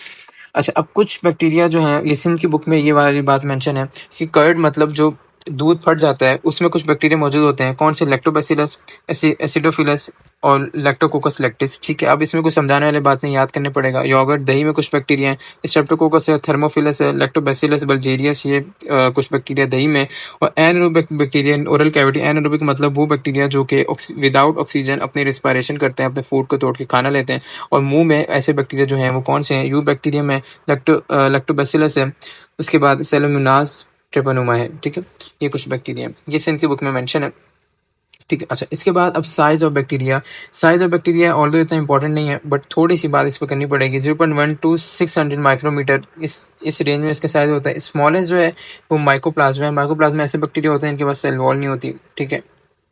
अच्छा, अब कुछ बैक्टीरिया जो हैं, ये सिंध की बुक में ये वाली बात मेंशन है कि कर्ड मतलब जो दूध फट जाता है, उसमें कुछ बैक्टीरिया मौजूद होते हैं। कौन से? लैक्टोबैसिलस, एसिडोफिलस और लैक्टोकोकस लैक्टिस। ठीक है, अब इसमें कुछ समझाने वाली बात नहीं, याद करने पड़ेगा। योगर्ट, दही में कुछ बैक्टीरिया हैं, स्ट्रेप्टोकोकस है, थर्मोफिलस है, लैक्टोबैसिलस बल्जेरियस, ये कुछ बैक्टीरिया दही में। और anaerobic bacteria oral cavity. Anaerobic मतलब वो बैक्टीरिया जो कि विदाउट ऑक्सीजन अपनी रिस्पायरेशन करते हैं, अपने फूड को तोड़ के खाना लेते हैं। और मुंह में ऐसे बैक्टीरिया जो हैं वो कौन से हैं? यू बैक्टीरिया में लैक्टोबैसिलस है, उसके बाद सेलोमोनास ट्रेपनोमा है। ठीक है, ये कुछ बैक्टीरिया, ये सिंध की बुक में मेंशन है। ठीक है, अच्छा, इसके बाद अब size of bacteria. Size of bacteria although इतना इंपॉर्टेंट नहीं है, बट थोड़ी सी बात इस पर करनी पड़ेगी। 0.1 to 600 माइक्रोमीटर, इस रेंज में इसका साइज होता है। स्मॉलेस्ट जो है वो माइकोप्लाज्मा है। माइकोप्लाज्मा ऐसे बैक्टीरिया होते हैं इनके पास सेल वॉल नहीं होती। ठीक है,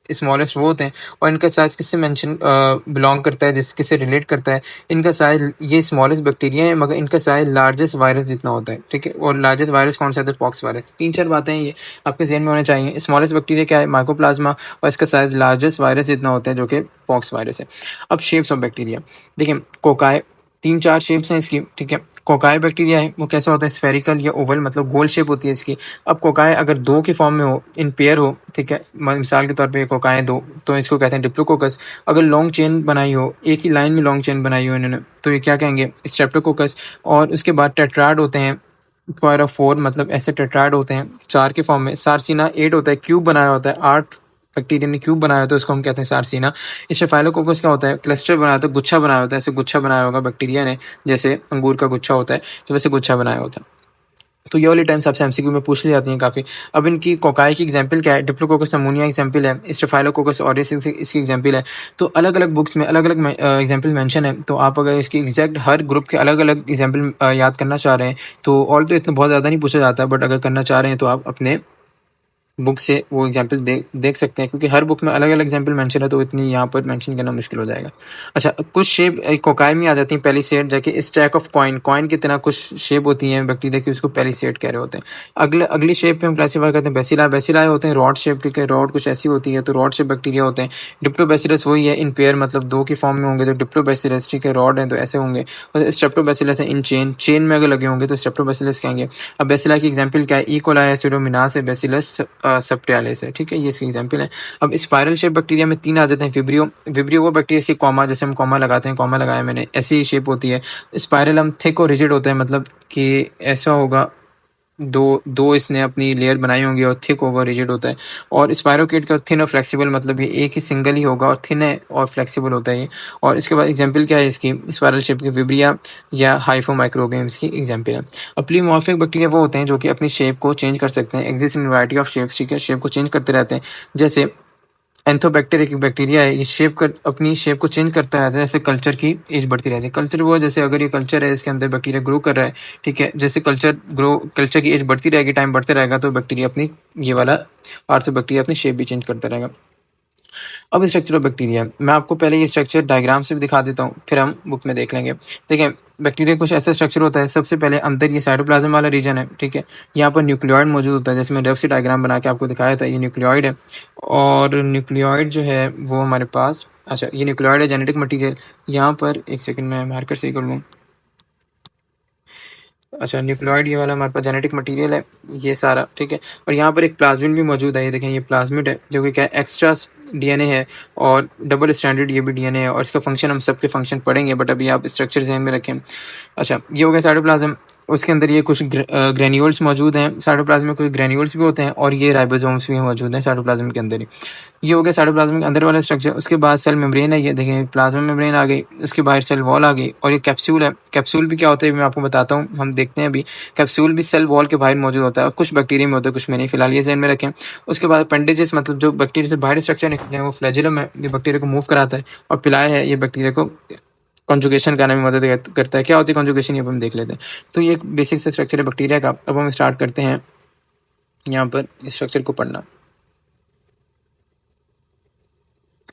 स्मॉलेस्ट वो होते हैं। और इनका साइज किससे मेंशन बिलोंग करता है, किससे रिलेट करता है? इनका साइज, ये स्मॉलेस्ट बैक्टीरिया है, मगर इनका साइज लार्जेस्ट वायरस जितना होता है। ठीक है, और लार्जेस्ट वायरस कौन सा है? तो पॉक्स वायरस। 3-4 बातें हैं ये आपके जहन में होने चाहिए। स्मॉलेस्ट बैक्टीरिया क्या है? माइकोप्लाज्मा। और इसका साइज लार्जेस्ट वायरस जितना होता है, जो कि पॉक्स वायरस है। अब शेप्स ऑफ बैक्टीरिया देखिए, कोकाई, 3-4 शेप्स हैं इसकी। ठीक है, कोकाई बैक्टीरिया है वो कैसा होता है? स्फेरिकल या ओवल, मतलब गोल शेप होती है इसकी। अब कोकाई अगर दो के फॉर्म में हो, इन पेयर हो, ठीक है, मिसाल के तौर पे कोकाई दो, तो इसको कहते हैं डिप्लोकोकस। अगर लॉन्ग चेन बनाई हो, एक ही लाइन में लॉन्ग चेन बनाई हो इन्होंने, तो ये क्या कहेंगे? स्ट्रेप्टोकोकस। और उसके बाद टेट्राड होते हैं, स्क्वायर ऑफ 4, मतलब ऐसे टेट्राड होते हैं 4 के फॉर्म में। सार्सिना 8 होता है, क्यूब बनाया होता है, 8 बैक्टीरिया ने क्यूब बनाया होता है, उसको हम कहते हैं सार्सिना। स्टेफाइलोकोकस क्या होता है? क्लस्टर बनाया होता है, गुच्छा बनाया होता है, ऐसे गुच्छा बनाया होगा बैक्टीरिया ने, जैसे अंगूर का गुच्छा होता है, तो वैसे गुच्छा बनाया होता है। तो ये वाली टाइम्स आपसे एमसीक्यू में पूछ ली जाती हैं काफ़ी। अब इनकी कोकाई की एग्जांपल क्या है? डिप्लोकोकस नमूनिया एग्जांपल है, स्टेफाइलोकोकस ऑरियस इसकी एग्जांपल है। तो अलग अलग बुक्स में अलग अलग एग्जांपल मेंशन है। तो आप अगर इसकी एग्जैक्ट हर ग्रुप के अलग अलग एग्जांपल याद करना चाह रहे हैं, तो ऑल तो इतना बहुत ज़्यादा नहीं पूछा जाता, बट अगर करना चाह रहे हैं तो आप अपने बुक से वो एग्जांपल देख सकते हैं, क्योंकि हर बुक में अलग अलग एग्जांपल मेंशन है, तो इतनी यहाँ पर मेंशन करना मुश्किल हो जाएगा। अच्छा, कुछ शेप कोकाई में आ जाती हैं पहली सेट, जैसे स्टैक ऑफ कॉइन की तरह कुछ शेप होती हैं बैक्टीरिया की, उसको पहली सेट कह रहे होते हैं। अगली शेप पे हम क्लासीफाई करते हैं बेसिला। बेसिला होते हैं रॉड शेप। ठीक है, रॉड कुछ ऐसी होती है, तो रॉड शेप बैक्टीरिया होते हैं। डिप्लोबैसिलस वही है इन पेयर, मतलब दो की फॉर्म में होंगे तो डिप्लोबैसिलस। ठीक है, रॉड है तो ऐसे होंगे। और स्ट्रेप्टोबैसिलस है इन चेन में अगर लगे होंगे तो स्ट्रेप्टोबैसिलस कहेंगे। अब बेसिला की एग्जांपल क्या है? ई कोलाई, स्यूडोमोनास है, बैसिलस सबटिलिस है। ठीक है, ये इसकी एग्जांपल है। अब स्पाइरल शेप बैक्टीरिया में 3 आ जाते हैं। विब्रियो, विब्रियो वो बैक्टीरिया सी कॉमा, जैसे हम कॉमा लगाते हैं, कॉमा लगाया मैंने, ऐसी शेप होती है। स्पाइरल हम थिक और रिजिड होता है, मतलब कि ऐसा होगा, दो इसने अपनी लेयर बनाई होंगी, और थिक होगा, रिजिड होता है। और स्पायरोकेट का थिन और फ्लेक्सिबल, मतलब ये एक ही सिंगल ही होगा और थिन है और फ्लेक्सिबल होता है ये। और इसके बाद एग्जांपल क्या है इसकी? स्पायरल शेप की विब्रिया या हाइफो माइक्रोगेम्स की एग्जांपल है। अब प्लीमॉर्फिक बैक्टीरिया वो होते हैं जो कि अपनी शेप को चेंज कर सकते हैं। Exist in variety of shapes. ठीक है, शेप को चेंज करते रहते हैं। जैसे एंथोबैक्टीरिया एक बैक्टीरिया है, ये अपनी शेप को चेंज करता रहता है, जैसे कल्चर की एज बढ़ती रहती है। कल्चर वो है, जैसे अगर ये कल्चर है, इसके अंदर बैक्टीरिया ग्रो कर रहा है। ठीक है, जैसे कल्चर की एज बढ़ती रहेगी, टाइम बढ़ते रहेगा, तो बैक्टीरिया अपनी, ये वाला आर्थोबैक्टीरिया अपनी शेप भी चेंज करता रहेगा। अब स्ट्रक्चर ऑफ बैक्टीरिया, मैं आपको पहले ये स्ट्रक्चर डायग्राम से भी दिखा देता हूँ, फिर हम बुक में देख लेंगे। देखिए, बैक्टीरिया कुछ ऐसा स्ट्रक्चर होता है। सबसे पहले अंदर ये साइटोप्लाज्म वाला रीजन है। ठीक है, यहाँ पर न्यूक्लियोइड मौजूद होता है, जैसे मैं रफ से डायग्राम बना के आपको दिखाया था, ये न्यूक्लियोइड है। और न्यूक्लियोइड जो है वो हमारे पास, अच्छा, ये न्यूक्लियोइड है, जेनेटिक मटीरियल। यहाँ पर एक सेकंड में मार्कर सही कर लूँ। अच्छा, न्यूक्लियोइड ये वाला हमारे पास जेनेटिक मटेरियल है, ये सारा। ठीक है, और यहाँ पर एक प्लाज्मिड भी मौजूद है, ये देखें, ये प्लाज्मिड है, जो कि क्या है? एक्स्ट्रा डीएनए है, और डबल स्टैंडर्ड ये भी डीएनए है। और इसका फंक्शन हम सबके फंक्शन पढ़ेंगे, बट अभी आप स्ट्रक्चर ध्यान में रखें। अच्छा, ये हो गया साइटोप्लाज्म। उसके अंदर ये कुछ ग्रेन्यूल्स मौजूद हैं। साइटोप्लाज्म में कुछ ग्रेन्यूल्स भी होते हैं, और ये राइबोसोम्स भी मौजूद हैं साइटोप्लाज्म के अंदर ही। ये हो गया साइटोप्लाज्म के अंदर वाला स्ट्रक्चर। उसके बाद सेल मेम्ब्रेन है, ये देखें, प्लाज्मा मेम्ब्रेन आ गई, उसके बाहर सेल वॉल आ गई, और ये कैप्सूल है। कैप्सूल भी क्या होता है मैं आपको बताता हूँ, हम देखते हैं अभी। कैप्सूल भी सेल वॉल के बाहर मौजूद होता है, और कुछ बैक्टीरिया में होता है, कुछ में नहीं। फिलहाल ये ध्यान में रखें। उसके बाद अपेंडेजेस, मतलब जो बैक्टीरिया से बाहर स्ट्रक्चर निकलते हैं, वो फ्लैजिलम है, ये बैक्टीरिया को मूव कराता है। और पिलाया है, ये बैक्टीरिया को कॉन्जुगेशन करने में मदद करता है। क्या होती है कॉन्जुगेशन, ये अब हम देख लेते हैं। तो ये एक बेसिक सा स्ट्रक्चर है बैक्टीरिया का। अब हम स्टार्ट करते हैं यहाँ पर स्ट्रक्चर को पढ़ना।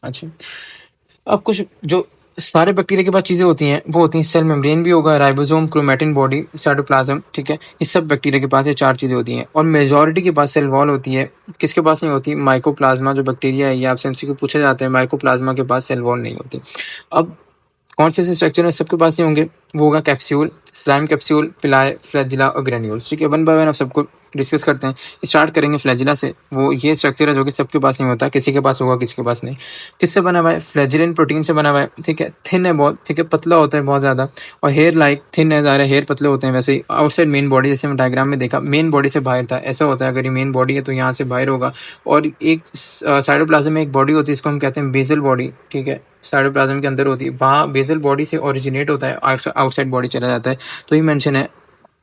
अच्छा, अब कुछ जो सारे बैक्टीरिया के पास चीज़ें होती हैं, वो होती हैं सेल मेम्ब्रेन भी होगा, राइबोसोम, क्रोमैटिन बॉडी, साइटोप्लाज्म, ठीक है? ये सब बैक्टीरिया के पास ये 4 चीज़ें होती हैं और मेजॉरिटी के पास सेल वॉल होती है। किसके पास नहीं होती? माइकोप्लाज्मा जो बैक्टीरिया है, ये आपसे एमसीक्यू पूछा जाता है, माइकोप्लाज्मा के पास सेल वॉल नहीं होती। अब कौन से स्ट्रक्चर है सबके पास नहीं होंगे? वो होगा कैप्सूल, स्लाइम कैप्सूल, पिलाए, फ्लैजिला और ग्रैन्यूल्स, ठीक है? वन बाय वन आप सबको डिस्कस करते हैं। स्टार्ट करेंगे फ्लैजिला से। वो ये स्ट्रक्चर है जो कि सबके पास नहीं होता, किसी के पास होगा, किसी के पास नहीं। किससे बना हुआ है? फ्लैजिलिन प्रोटीन से बना हुआ है, ठीक है? थिन है बहुत, ठीक है? पतला होता है बहुत ज़्यादा और हेयर लाइक थिन है, ज़्यादा हेयर पतले होते हैं। वैसे ही आउटसाइड मेन बॉडी, जैसे हम डायग्राम में देखा, मेन बॉडी से बाहर था। ऐसा होता है, अगर ये मेन बॉडी है तो यहाँ से बाहर होगा और एक साइटोप्लाज्म में एक बॉडी होती है, इसको हम कहते हैं बेसल बॉडी, ठीक है? साइटोप्लाज्म के अंदर होती है, वहाँ बेसल बॉडी से ओरिजिनेट होता है, आउटसाइड बॉडी चला जाता है। तो ये मेंशन है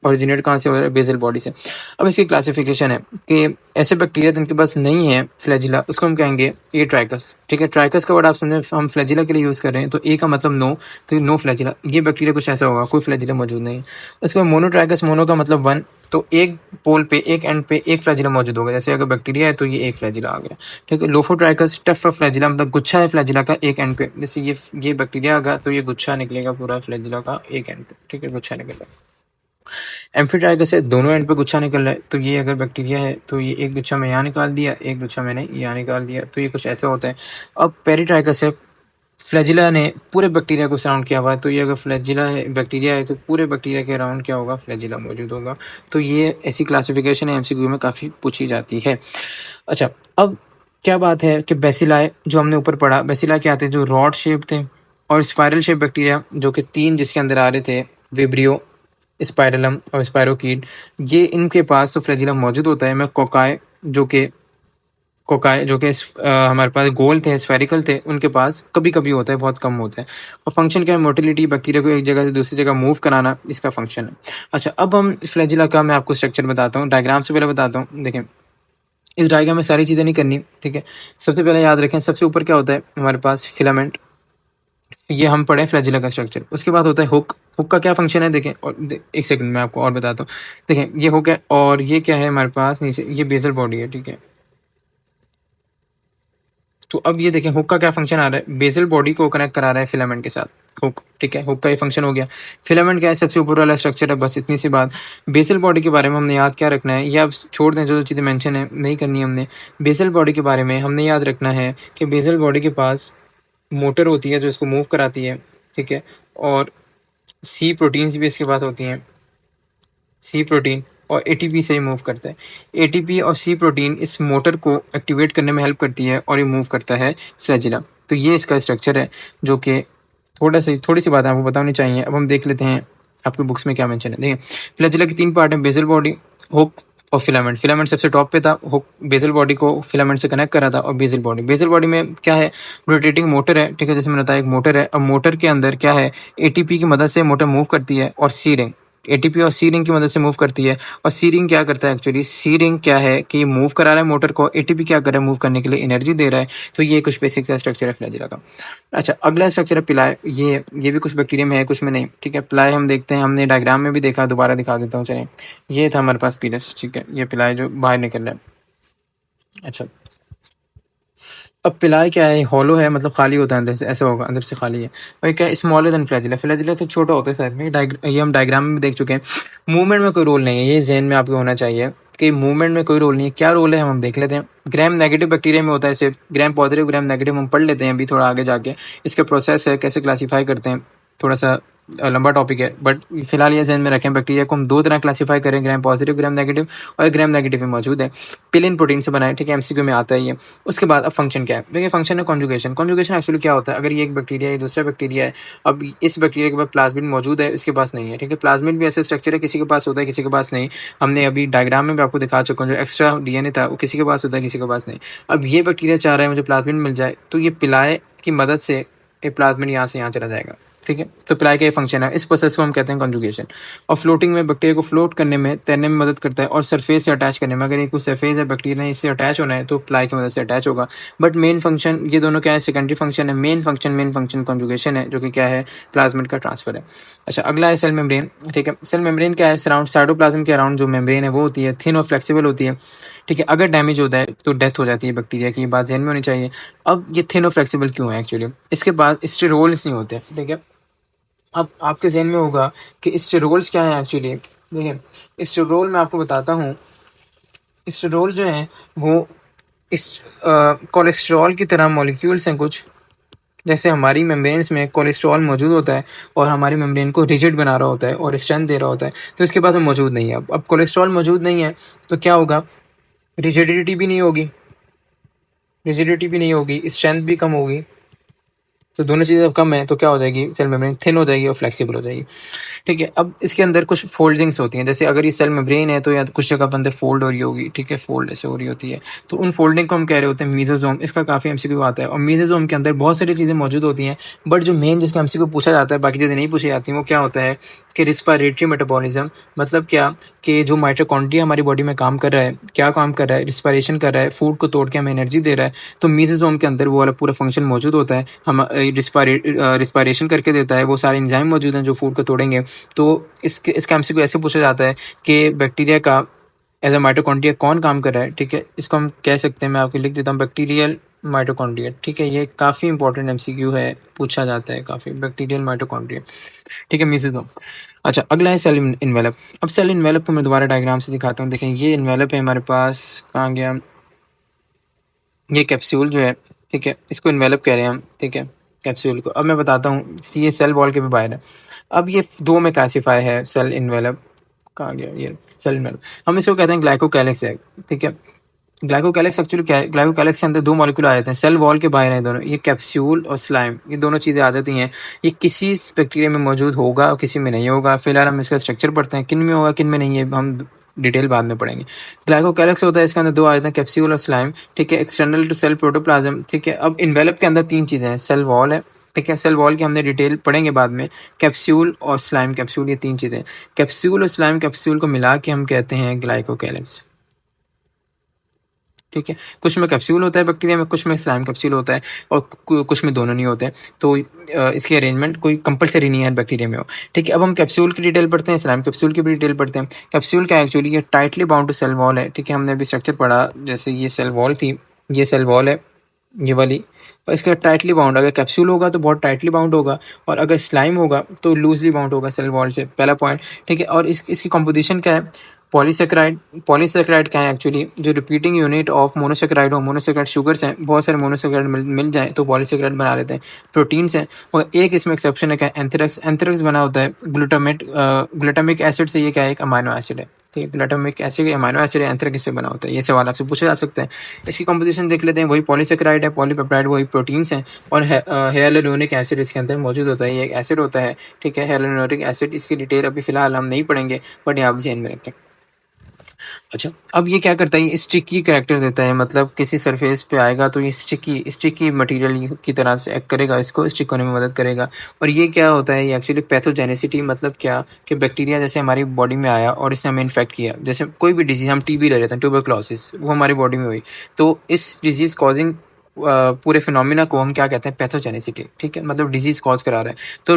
ओरिजिनेट कहाँ से हो रहा है? बेसल बॉडी से। अब इसकी क्लासिफिकेशन है कि ऐसे बैक्टीरिया जिनके पास नहीं है फ्लैजिला, उसको हम कहेंगे ए ट्राइकस, ठीक है? ट्राइकस का वर्ड आप समझे, हम फ्लैजिला के लिए यूज़ कर रहे हैं, तो ए का मतलब नो, तो नो फ्लैजिला। ये बैक्टीरिया कुछ ऐसा होगा, कोई फ्लैजिला मौजूद नहीं है। इसके बाद मोनोट्राइकस, मोनो का मतलब वन, तो एक पोल पे, एक एंड पे एक फ्लैजिला मौजूद होगा। जैसे अगर बैक्टीरिया है तो ये एक फ्लैजिला आ गया, ठीक है? लोफोट्राइकस, टफ फ्लैजिला, मतलब गुच्छा है फ्लैजिला का एक एंड पे। जैसे ये बैक्टीरिया आगा तो ये गुच्छा निकलेगा पूरा फ्लैजिला का एक एंड पे, ठीक है? गुच्छा निकलेगा। एम्फीट्राइगस है, दोनों एंड पे गुच्छा निकल रहा है, तो ये अगर बैक्टीरिया है तो ये एक गुच्छा में यहाँ निकाल दिया, एक गुच्छा में नहीं यहाँ निकाल दिया, तो ये कुछ ऐसा होता है। अब पेरिट्राइगस है, फ्लैजिला ने पूरे बैक्टीरिया को सराउंड किया हुआ है, तो ये अगर फ्लैजिला है, बैक्टीरिया है, तो पूरे बैक्टीरिया के अराउंड क्या होगा? फ्लैजिला मौजूद होगा। तो ये ऐसी क्लासिफिकेशन है, एमसीक्यू में काफ़ी पूछी जाती है। अच्छा, अब क्या बात है कि बेसिलाए जो हमने ऊपर पढ़ा, बेसिला क्या थे? जो रॉड शेप थे और स्पाइरल शेप बैक्टीरिया, जो कि 3 जिसके अंदर आ रहे थे, विब्रियो, स्पाइरलम और स्पाइरोकीट, ये इनके पास तो फ्लैजिला मौजूद होता है। मैं कोकाई जो कि हमारे पास गोल थे, स्फेरिकल थे, उनके पास कभी-कभी होता है, बहुत कम होता है। और फंक्शन क्या है? मोटिलिटी, बैक्टीरिया को एक जगह से दूसरी जगह मूव कराना, इसका फंक्शन है। अच्छा, अब हम फ्लैजिला का मैं आपको स्ट्रक्चर बताता हूँ, डायग्राम से पहले बताता हूँ। देखें, इस डायग्राम में सारी चीज़ें नहीं करनी, ठीक है? सबसे पहले याद रखें, सबसे ऊपर क्या होता है हमारे पास? फिलामेंट, ये हम पढ़े फ्लैजिला का स्ट्रक्चर। उसके बाद होता है हुक। हुक का क्या फंक्शन है देखें, और एक सेकंड में आपको और बताता हूँ। देखें, ये हुक है और ये क्या है हमारे पास नीचे? ये बेसल बॉडी है, ठीक है? तो अब ये देखें, हुक का क्या फंक्शन आ रहा है? बेसल बॉडी को कनेक्ट करा रहा है फिलामेंट के साथ, हुक, ठीक है? हुक का ये फंक्शन हो गया। फिलामेंट क्या है? सबसे ऊपर वाला स्ट्रक्चर है, बस इतनी सी बात। बेसल बॉडी के बारे में हमने याद क्या रखना है, ये आप छोड़ दें, जो चीज़ें मेंशन है नहीं करनी हमने। बेसल बॉडी के बारे में हमने याद रखना है कि बेसल बॉडी के पास मोटर होती है जो इसको मूव कराती है, ठीक है? और सी प्रोटीन्स भी इसके पास होती हैं, सी प्रोटीन, और एटीपी से ही मूव करता है। एटीपी और सी प्रोटीन इस मोटर को एक्टिवेट करने में हेल्प करती है और ये मूव करता है फ्लैजिला। तो ये इसका स्ट्रक्चर है, जो कि थोड़ी सी बातें आपको बतानी चाहिए। अब हम देख लेते हैं आपके बुक्स में क्या मेंशन है। देखिए, फ्लैजिला की 3 पार्ट है, बेसल बॉडी, हुक और फिलामेंट। फिलामेंट सबसे टॉप पे था, हुक बेसल बॉडी को फिलामेंट से कनेक्ट करा था, और बेसल बॉडी में क्या है? रोटेटिंग मोटर है, ठीक है? जैसे मैंने बताया, एक मोटर है। अब मोटर के अंदर क्या है? एटीपी की मदद से मोटर मूव करती है, और सी रिंग, एटीपी और सी रिंग की मदद से मूव करती है। और सी रिंग क्या करता है? एक्चुअली सी रिंग क्या है कि मूव करा रहा है मोटर को, एटीपी क्या कर रहा है? मूव करने के लिए एनर्जी दे रहा है। तो ये कुछ बेसिक सा स्ट्रक्चर है फ्लैजिला का। अच्छा, अगला स्ट्रक्चर है पिलाए। ये भी कुछ बैक्टीरिया में है, कुछ में नहीं, ठीक है? पिलाए हम देखते हैं, हमने डायग्राम में भी देखा, दोबारा दिखा देता हूँ। चलिए, ये था हमारे पास पीलस, ठीक है? ये पिलाए जो बाहर निकल रहा है। अच्छा, अब पिलाए क्या है? हॉलो है, मतलब खाली होता है अंदर से, ऐसा होगा, अंदर से खाली है। और ये क्या है? Smaller than flagella. फ्लैजिला से छोटा होता है शायद में, ये हम डायग्राम में भी देख चुके हैं। मूवमेंट में कोई रोल नहीं है, ये जहन में आपको होना चाहिए कि मूवमेंट में कोई रोल नहीं है। क्या रोल है हम देख लेते हैं। ग्राम नेगेटिव बैक्टीरिया में होता है सिर्फ, ग्राम पॉजिटिव, ग्राम नेगेटिव हम पढ़ लेते हैं अभी थोड़ा आगे जाके। इसका प्रोसेस है, कैसे क्लासीफाई करते हैं, थोड़ा सा लंबा टॉपिक है, बट फिलहाल ये जहन में रखें, बैक्टीरिया को हम 2 तरह क्लासीफाई करें, ग्राम पॉजिटिव, ग्राम नेगेटिव, और ग्राम नेगेटिव में मौजूद है। पिलिन प्रोटीन से बना है, ठीक है? एमसीक्यू में आता है ये। उसके बाद अब फंक्शन क्या है? देखिए, फंक्शन है कॉन्जुगेशन। कॉन्जुगेशन एक्चुअली क्या होता है? अगर ये एक बैक्टीरिया है, दूसरा बैक्टीरिया है, अब इस बैक्टीरिया के पास प्लाज्मिड मौजूद है, इसके पास नहीं है, ठीक है? प्लाज्मिड भी ऐसा स्ट्रक्चर है, किसी के पास होता है, किसी के पास नहीं। हमने अभी डायग्राम में भी आपको दिखा चुका हूँ, जो एक्स्ट्रा डीएनए था वो किसी के पास होता है, किसी के पास नहीं। अब ये बैक्टीरिया चाह रहा है मुझे प्लाज्मिड मिल जाए, तो ये पिलाए की मदद से ये प्लाज्मिड यहाँ से यहाँ चला जाएगा। ठीक है, तो पिलाई का ये फंक्शन है, इस प्रोसेस को हम कहते हैं कॉन्जुगेशन। और फ्लोटिंग में बैक्टीरिया को फ्लोट करने में, तैरने में मदद करता है, और सरफेस से अटैच करने में। अगर ये कोई सरफेस है, बैक्टीरिया ने इससे अटैच होना है तो पिलाई की मदद से अटैच होगा। बट मेन फंक्शन ये दोनों क्या है, सेकेंडरी फंक्शन है। मेन फंक्शन कॉन्जुगेशन है, जो कि क्या है, प्लाज्मिड का ट्रांसफर है। अच्छा, अगला है सेल मेम्ब्रेन। ठीक है, सेल मेम्ब्रेन क्या है, सराउंड साइटोप्लाज्म के अराउंड जो मेम्ब्रेन है वो होती है, थिन और फ्लेक्सिबल होती है। ठीक है, अगर डैमेज होता है तो डेथ हो जाती है बैक्टीरिया की, ये बात ध्यान में होनी चाहिए। अब ये थिन और फ्लेक्सिबल क्यों है एक्चुअली, इसके बाद स्टेरोल्स नहीं होते। ठीक है, अब आपके ज़हन में होगा कि स्टेरोल्स क्या है एक्चुअली। देखिए, स्टेरोल मैं आपको बताता हूँ। स्टेरोल जो है वो इस कोलेस्ट्रॉल की तरह मॉलिक्यूल्स हैं कुछ, जैसे हमारी मेम्ब्रेन्स में कोलेस्ट्रॉल मौजूद होता है और हमारी मेम्ब्रेन को रिजिड बना रहा होता है और स्ट्रेंथ दे रहा होता है, तो इसके पास वो मौजूद नहीं है। अब कोलेस्ट्रॉल मौजूद नहीं है तो क्या होगा, रिजिडिटी भी नहीं होगी, स्ट्रेंथ भी कम होगी। तो दोनों चीज़ें जब कम है तो क्या हो जाएगी, सेल मेम्ब्रेन थिन हो जाएगी और फ्लेक्सिबल हो जाएगी। ठीक है, अब इसके अंदर कुछ फोल्डिंग्स होती हैं, जैसे अगर ये सेल मेम्ब्रेन है तो या कुछ जगह पर अंदर फोल्ड हो रही होगी। ठीक है, फोल्ड ऐसे हो रही होती है, तो उन फोल्डिंग को हम कह रहे होते हैं मीसोसोम। इसका काफ़ी एमसीक्यू आता है, और मीसोसोम के अंदर बहुत सारी चीज़ें मौजूद होती हैं। बट जो मेन जिसका एमसीक्यू पूछा जाता है, बाकी चीज़ें नहीं पूछी जाती, वो क्या होता है कि रिस्पायरेटरी मेटाबॉलिज्म। मतलब क्या, कि जो माइटोकॉन्ड्रिया हमारी बॉडी में काम कर रहा है, क्या काम कर रहा है, रिस्पायरेशन कर रहा है, फूड को तोड़ के हमें एनर्जी दे रहा है। तो मीसोसोम के अंदर वो वाला पूरा फंक्शन मौजूद होता है। हम रिस्पायरेशन करके देता है, वो सारे एंजाइम मौजूद हैं जो फूड को तोड़ेंगे। तो इसका एमसीक्यू ऐसे पूछा जाता है कि बैक्टीरिया का एज अ माइटोकॉन्ड्रिया कौन काम कर रहा है। ठीक है, इसको हम कह सकते हैं, मैं आपको लिख देता हूँ, बैक्टीरियल माइटोकॉन्ड्रिया। ठीक है, ये काफ़ी इंपॉर्टेंट एमसीक्यू है, पूछा जाता है काफ़ी, बैक्टीरियल माइटोकॉन्ड्रिया। ठीक है, मीसोसोम। अच्छा, अगला है सेल इन्वेलप। अब सेल इन्वेलप को मैं दोबारा डायग्राम से दिखाता हूँ। देखें, ये इन्वेलप है हमारे पास, कहाँ गया, ये कैप्सूल जो है। ठीक है, इसको इन्वेलप कह रहे हैं हम। ठीक है, कैप्सूल को अब मैं बताता हूँ, ये सेल वॉल के भी बाहर है। अब ये दो में क्लासीफाई है सेल इन्वेलप, कहाँ गया ये सेल इन्वेलप, हम इसको कहते हैं ग्लाइकोकैलिक्स है। ठीक है, ग्लाइकोकैलिक्स एक्चुअली क्या है, ग्लाइकोकैलिक्स के अंदर दो मॉलिक्यूल आ जाते हैं, सेल वॉल के बाहर हैं दोनों, ये कैप्सूल और स्लाइम, ये दोनों चीज़ें आ जाती हैं। ये किसी बैक्टीरिया में मौजूद होगा और किसी में नहीं होगा। फिलहाल हम इसका स्ट्रक्चर पढ़ते हैं, किन में होगा किन में नहीं है हम डिटेल बाद में पढ़ेंगे। ग्लाइकोकैलिक्स होता है, इसके अंदर दो आ जाते हैं, कैप्सूल और स्लाइम। ठीक है, एक्सटर्नल टू सेल प्रोटोप्लाज्म। ठीक है, अब इन्वेलप के अंदर तीन चीज़ें हैं, सेल वॉल है। ठीक है, सेल वॉल की हमने डिटेल पढ़ेंगे बाद में, कैप्सूल और स्लाइम कैप्सूल, ये तीन चीज़ें। कैप्सूल और स्लाइम कैप्सूल को मिला के हम कहते हैं ग्लाइकोकैलिक्स। ठीक है, कुछ में कैप्सूल होता है बैक्टीरिया में, कुछ में स्लाइम कैप्सूल होता है, और कुछ में दोनों नहीं होते हैं। तो इसकी अरेंजमेंट कोई कंपलसरी नहीं है बैक्टीरिया में हो। ठीक है, अब हम कैप्सूल की डिटेल पढ़ते हैं, स्लाइम कैप्सूल की भी डिटेल पढ़ते हैं। कैप्सूल क्या है एक्चुअली, ये tightly bound to cell wall है। ठीक है, हमने अभी स्ट्रक्चर पढ़ा, जैसे ये सेल वॉल थी, ये सेल वॉल है, ये वाली, और इसका टाइटली बाउंड, अगर कैप्सूल होगा तो बहुत टाइटली बाउंड होगा, और अगर स्लाइम होगा तो लूजली बाउंड होगा सेल वॉल से, पहला पॉइंट। ठीक है, और इसकी कॉम्पोजिशन क्या है, पॉलीसेक्राइड। पॉलीसेक्राइड क्या है एक्चुअली, जो रिपीटिंग यूनिट ऑफ मोनोसेक्राइड हो, मोनोसेक्राइड शुगर्स हैं, बहुत सारे मोनोसेक्राइड मिल जाए तो पॉलीसेक्राइड बना लेते हैं। प्रोटीन्स हैं, और एक इसमें एक्सेप्शन है, क्या, एंथ्रेक्स। एंथ्रेक्स बना होता है ग्लूटामिक एसिड से, ये क्या है, एक अमाइनो एसिड है। ठीक है, ग्लूटामिक एसिड अमाइनो एसिड है, एंथ्रेक्स से बना होता है। ये सवाल आपसे पूछा जा सकता है। इसकी कंपोजिशन देख लेते हैं, वही पॉलीसेक्राइड है, पॉलीपेप्टाइड वही प्रोटीन्स हैं, और हेलुरोनिक एसिड इसके अंदर मौजूद होता है, ये एक एसिड होता है। ठीक है, हेलुरोनिक एसिड, इसकी डिटेल अभी फिलहाल हम नहीं पढ़ेंगे, बट यहाँ ध्यान में रखें। अच्छा, अब ये क्या करता है, ये स्टिकी करैक्टर देता है, मतलब किसी सरफेस पे आएगा तो ये स्टिकी मटेरियल की तरह से एक्ट करेगा, इसको स्टिक होने में मदद करेगा। और ये क्या होता है, ये एक्चुअली पैथोजेनेसिटी, मतलब क्या, कि बैक्टीरिया जैसे हमारी बॉडी में आया और इसने हमें इन्फेक्ट किया, जैसे कोई भी डिजीज, हम टीबी ले लेते हैं, ट्यूबरक्लोसिस, वो हमारी बॉडी में हुई, तो इस डिजीज कॉजिंग पूरे फिनोमिना को हम क्या कहते हैं, पैथोजेनेसिटी। ठीक है, मतलब डिजीज कॉज करा रहा है। तो